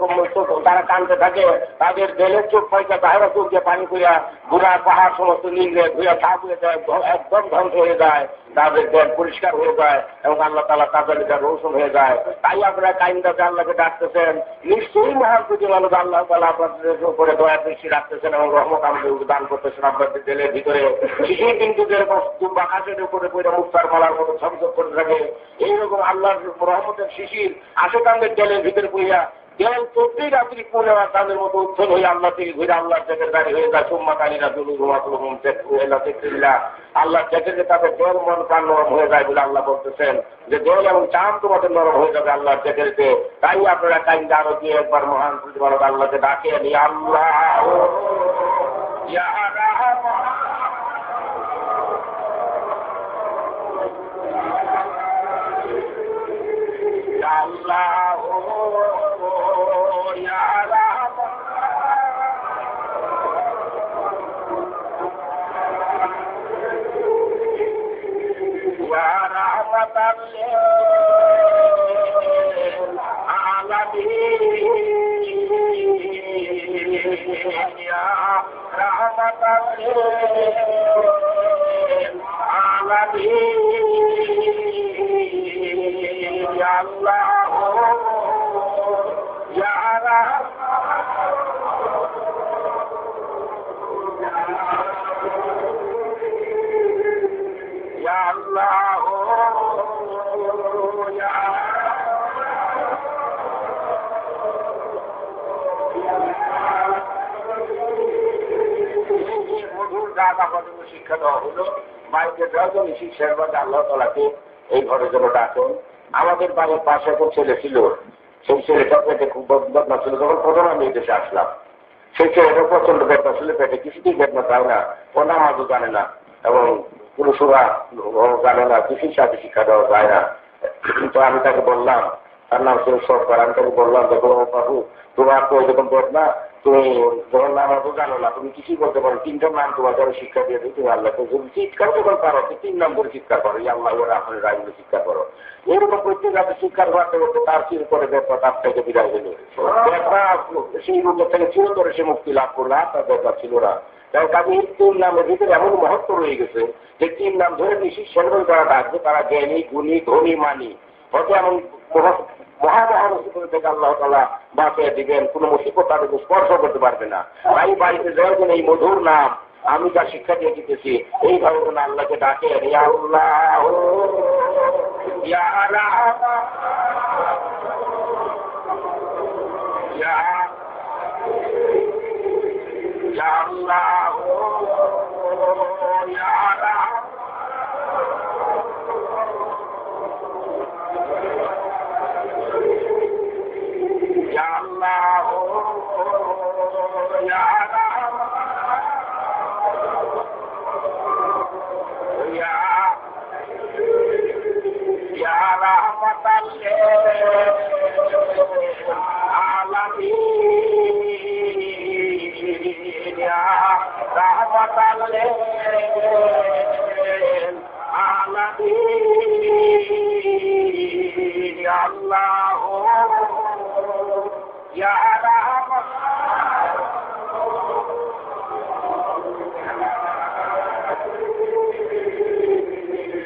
তারা কানতে থাকে, তাদের দেলের চোখ পয়সা বাইরে চোখ দিয়ে পানি করিয়া ঘুরা পাহাড় সমস্ত নীলে ঘুরে সাপ হয়ে যায়, একদম ধ্বংস হয়ে যায়, তাদের দেল পরিষ্কার হয়ে যায় এবং আল্লাহ তাআলা তাজাল্লিটা রৌশন হয়ে যায়। তাই আপনারা কাইন্দাতে আল্লাহকে ডাকতেছেন, নিশ্চয়ই মহান প্রতিপালক আল্লাহ তাআলা আপনাদের উপরে দয়া দৃষ্টি রাখতেছেন এবং রহমত আমাদের দান করতেছেন। আপনাদের দেলের ভিতরে শিশুর কিন্তু যেরকম আকাশের উপরে পড়ে মুক্তার মালার মতো ঝকঝক করতে থাকে, এইরকম আল্লাহর রহমতের শিশির আশেকানদের দেলের ভিতরে পড়িয়া দেল চোদ্দই রাত্রি পড়ে তাদের মতো উচ্ছল হয়ে আল্লাহ থেকে ঘুরে আল্লাহর জ্যাকের গাড়ি হয়ে যায়। সোম্মা কালীরা আল্লাহ জ্যাকেটে তাদের দেল মন প্রাণ নরম হয়ে যায় বলে আল্লাহ বলতেছেন যে দেল এবং চাঁদ তোমাদের নরম হয়ে যাবে আল্লাহর জ্যাকেটে। তাই আপনারা কাইন্দা আরো দিয়ে একবার মহান প্রতিপালক আল্লাহকে ডাকেন, ইয়া আল্লাহ ইয়া রাহমান ইয়া আল্লাহ ইয়া রাহমান ইয়া রাহমাতাল লিল আলামিন ইয়া রাহমাতাল লিল আলামিন ইয়া আল্লাহ ইয়া ইয়া আল্লাহ ইয়া মধুর গান আপনাদের শিক্ষা দেওয়া হলো। মাইকে যখন শিক্ষার বাদে আল্লাহ তাআলাকে এই ঘরে যেন ডাকেন। আমাদের বাড়ির পাশে একটা ছেলে ছিল, সেই ছেলেটা পেটে খুব বেদনা ছিল। যখন প্রথম আমি এই দেশে আসলাম, সেই ছেলেটা প্রচন্ড বেদনা ছিল পেটে, কিছুতেই বেদনা চায় না, ও নামাজও জানে না এবং কোনো সুরা জানে না, কিছুর সাথে শিক্ষা দেওয়া যায় না। তো আমি তাকে বললাম, তার নাম ছিল সরকার, আমি তাকে বললাম, দেখো বাবু, তোমার তো এরকম বেদনা, তুমি যখন নামাজও জানো না, তুমি কিছুই করতে পারো, তিনটা নাম তোমাকে আমি শিক্ষা দিয়ে দিই, তুমি আল্লাহকে যদি চিৎকার যখন পারো, 3 নাম করে চিৎকার করো, আল্লাহ আপনার রাজনীতি চিৎকার করো। এরকম প্রত্যেক রাতে চিৎকার করতে করতে তার চির করে বেদনা তার থেকে বিদায় হলো। বেদনা সেই রূপের থেকে চিরতরে সে মুক্তি লাভ করলো, আর তার বেদনা ছিল না। তাই কাজে 3 নামের ভিতরে এমন মহত্ব রয়ে গেছে যে 3 নাম ধরে নিশ্চিত সেন্দ্র যারা ডাকবে তারা জ্ঞানী, গুণী, ধনী, মানি, হয়তো এমন মহামহামসিবত থেকে আল্লাহ তাআলা বাঁচিয়ে দিবেন, কোন মুসিবত তাদেরকে স্পর্শ করতে পারবে না। তাই বাড়িতে যাওয়ার জন্য এই মধুর নাম আমি যা শিক্ষা দিয়ে দিতেছি, এইভাবে যেন আল্লাহকে ডাকে, ইয়া আল্লাহ, ইয়া রাহমান, ইয়া আল্লাহ, ইয়া রাহমান, ইয়া আল্লাহ, ইয়া রাহমান, ইয়া রাহমাতাল লিল আলামিন, ইয়া রাহমাতাল লিল আলামিন, ইয়া আল্লাহ, ইয়া রাহমান।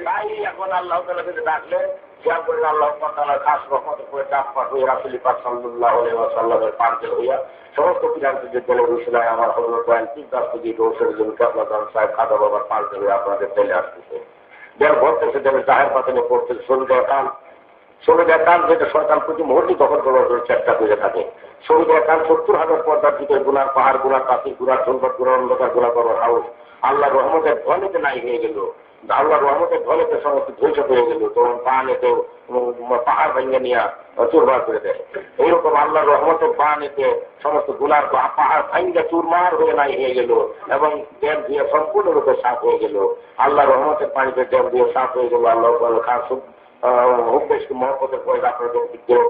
তাই এখন আল্লাহ তাআলা যদি ডাকলে খেয়াল করেন, আল্লাহ তাআলার খাস রহমত করে ডাক পাঠ হয়ে রাসূল পাক সাল্লাল্লাহু আলাইহি ওয়াসাল্লামের পান্তে হইয়া সমস্ত পিরানদের দলের উসিলায় আমার হযরত পয়েন্ট দাস্তুজি গৌসের জন্য কাবলাদান সাহেব খাদা বাবার পান্তে হয়ে আপনাদের তেলে আসতেছে, যার ভরতেছে, যারা জাহের পাতলে পড়তেছে, শহীদের কান যেটা সরকার প্রতি মুহূর্তে দখল করার জন্য চেষ্টা করে থাকে। শহীদের কান 70,000 পর্দার ভিতরে গুনার পাহাড়, গুনার পাখি, গুনার সংকট, গুনার অন্ধকার, গুণা করার হাউস আল্লাহ রহমতের ধ্বনিতে নাই হয়ে গেল। আল্লাহ রহমতের ধ্বনিতে সমস্ত ধ্বংস হয়ে গেল, তখন বান এতে পাহাড় ভেঙে নিয়ে চুরমার করে দেয়। এইরকম আল্লাহ রহমতের বান এতে সমস্ত গুনার পাহাড় ভেঙে চুরমার হয়ে নাই হয়ে গেল এবং ড্যাম দিয়ে সম্পূর্ণরূপে সাফ হয়ে গেল। আল্লাহ রহমতের পানিতে ড্যাম দিয়ে সাফ হয়ে গেল। আল্লাহ খান মহব্বতের পয়দা আপনাদের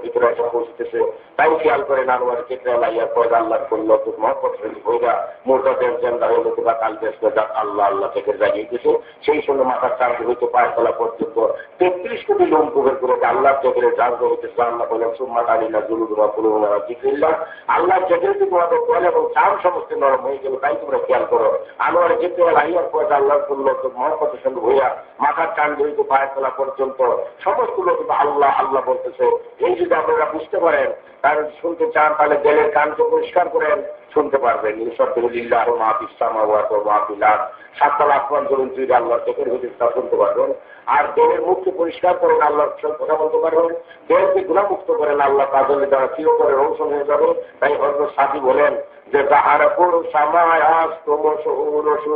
ভিতরে এসে পৌঁছতেছে। তাই খেয়াল করে নানুয়ার ক্ষেত্রে লাইয়ার পয়দা আল্লাহ করল মহব্বত পয়দা মোটাদের জেন্দা হইল কিংবা কাল দেশ আল্লাহ আল্লাহ থেকে জাগিয়েছে। সেই সঙ্গে মাথার চাঁদ হইতে পায়ে তোলা পর্যন্ত 33 কোটি লোম কুবের করে আল্লাহ জেগের জাগ্র হইতেছে। আল্লাহ বলেন সুম্মা আলিনা জুলুদুমা পুরুমা জিকিল্লাহ, আল্লাহ জেগের তোমাদের বল এবং চাঁদ সমস্ত নরম হয়ে গেল। তাই তোমরা খেয়াল করো, আনোয়ার ক্ষেত্রে লাইয়ার পয়দা আল্লাহ করল মহব্বতের সঙ্গে হইয়া মাথার চাঁদ হইতে পায়ে তোলা পর্যন্ত সমস্ত লোক আল্লাহ আল্লাহ বলতেছে। এই যদি আপনারা বুঝতে পারেন, তার শুনতে চান, তাহলে দেলের কানকে পরিষ্কার করেন, শুনতে পারবেন। ইনশাআল্লাহ মাহফিস সামাওয়াত ওয়া মাহফিল আরদ, 7 আসমান জমিন জুড়ে আল্লাহর চোখের হদিস তা শুনতে পারবেন। আর দেহের মুখকে পরিষ্কার করেন, আল্লাহর সঙ্গে কথা বলতে পারবেন। দেহকে গুণামুক্ত করেন, আল্লাহ তাদের দ্বারা চিরতরে রৌশন হয়ে যাবে। তাই হযরত সাদি বলেন যে তাহারাপুর সামায়াস তোমসুরসু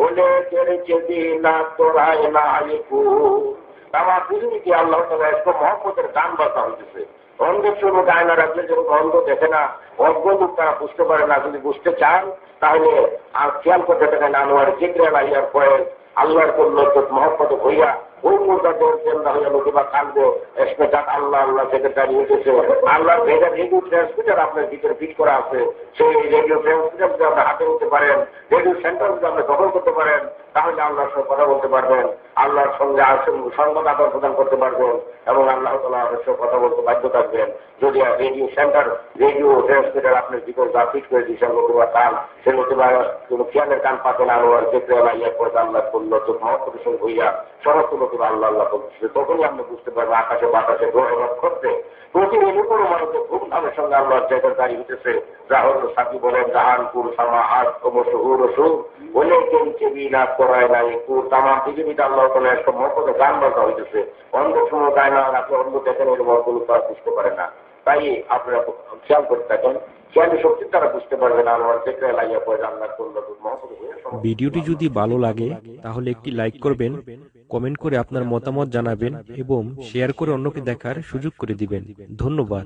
ওলে কেরেছে দিনা তোরায় না আলিকু। আমার পৃথিবীকে আল্লাহ তাআলা একটু মহব্বতের গান বাজা হইতেছে। অন্ধের জন্য গায়না রাখলে যেরকম অন্ধ দেখে না, অজ্ঞ লোক তারা বুঝতে পারে না। যদি বুঝতে চান তাহলে আর খেয়াল করতে থাকেন আনোয়ার জিক্রে লাইয়ার পরে আল্লাহর করল মহব্বত হইয়া ওই মুদ্রাদের জেন্দা হইয়া লোকে বা কাঁদবো স্পেশাল আল্লাহ আল্লাহ থেকে দাঁড়িয়ে উঠেছে। আল্লাহর ভেজা রেডিও ট্রান্সমিটার আপনার ভিতরে ফিট করা আছে। সেই রেডিও ট্রান্সমিটার যদি আপনি হাতে নিতে পারেন, রেডিও সেন্টার যদি আপনি দখল করতে পারেন, তাহলে আল্লাহর সঙ্গে কথা বলতে পারবেন, আল্লাহর সঙ্গে সংবাদ আদান প্রদান করতে পারবেন এবং আল্লাহ তাআলা আপনার সঙ্গে কথা বলতে বাধ্য থাকবেন। যদি রেডিও সেন্টার, রেডিও ট্রান্সমিটার আপনার ভিতরে যা ফিট করে দিয়েছেন লোকবা কান, সে লোকবা কোনো খেয়ালের কান পাতেন আনোয়ার যেতে ইয়ে করে আল্লাহ করল তো মহব্বতের সঙ্গে হইয়া সমস্ত লোকেরা আল্লাহ আল্লাহ বলছে। তখনই আপনি বুঝতে পারবেন আকাশে বাতাসে গ্রহণ করতে প্রতিদিনই কোনো মানুষের ধুমধামের সঙ্গে আল্লাহর জায়গার দাঁড়িয়ে উঠেছে। রাহুল সাথী বলেন জাহানপুর সামা আজ মশহুর রসুল বলে কেবি না করায় নাই কুর তামাম পৃথিবীতে আল্লাহ তাআলা একটা মহব্বতে গান বাজা হইতেছে। অন্ধ সময় গায় না, আপনি অন্ধ দেখেন এর মহগুলো তারা বুঝতে পারে না। তাই আপনারা খেয়াল করতে থাকেন, খেয়ালি শক্তি তারা বুঝতে পারবে না। আমার দেখে লাইয়া পরে আল্লাহ করল মহব্বত হয়ে। ভিডিওটি যদি ভালো লাগে তাহলে একটি লাইক করবেন কমেন্ট করে আপনার মতামত জানাবেন এবং শেয়ার করে অন্যকে দেখার সুযোগ করে দিবেন। ধন্যবাদ।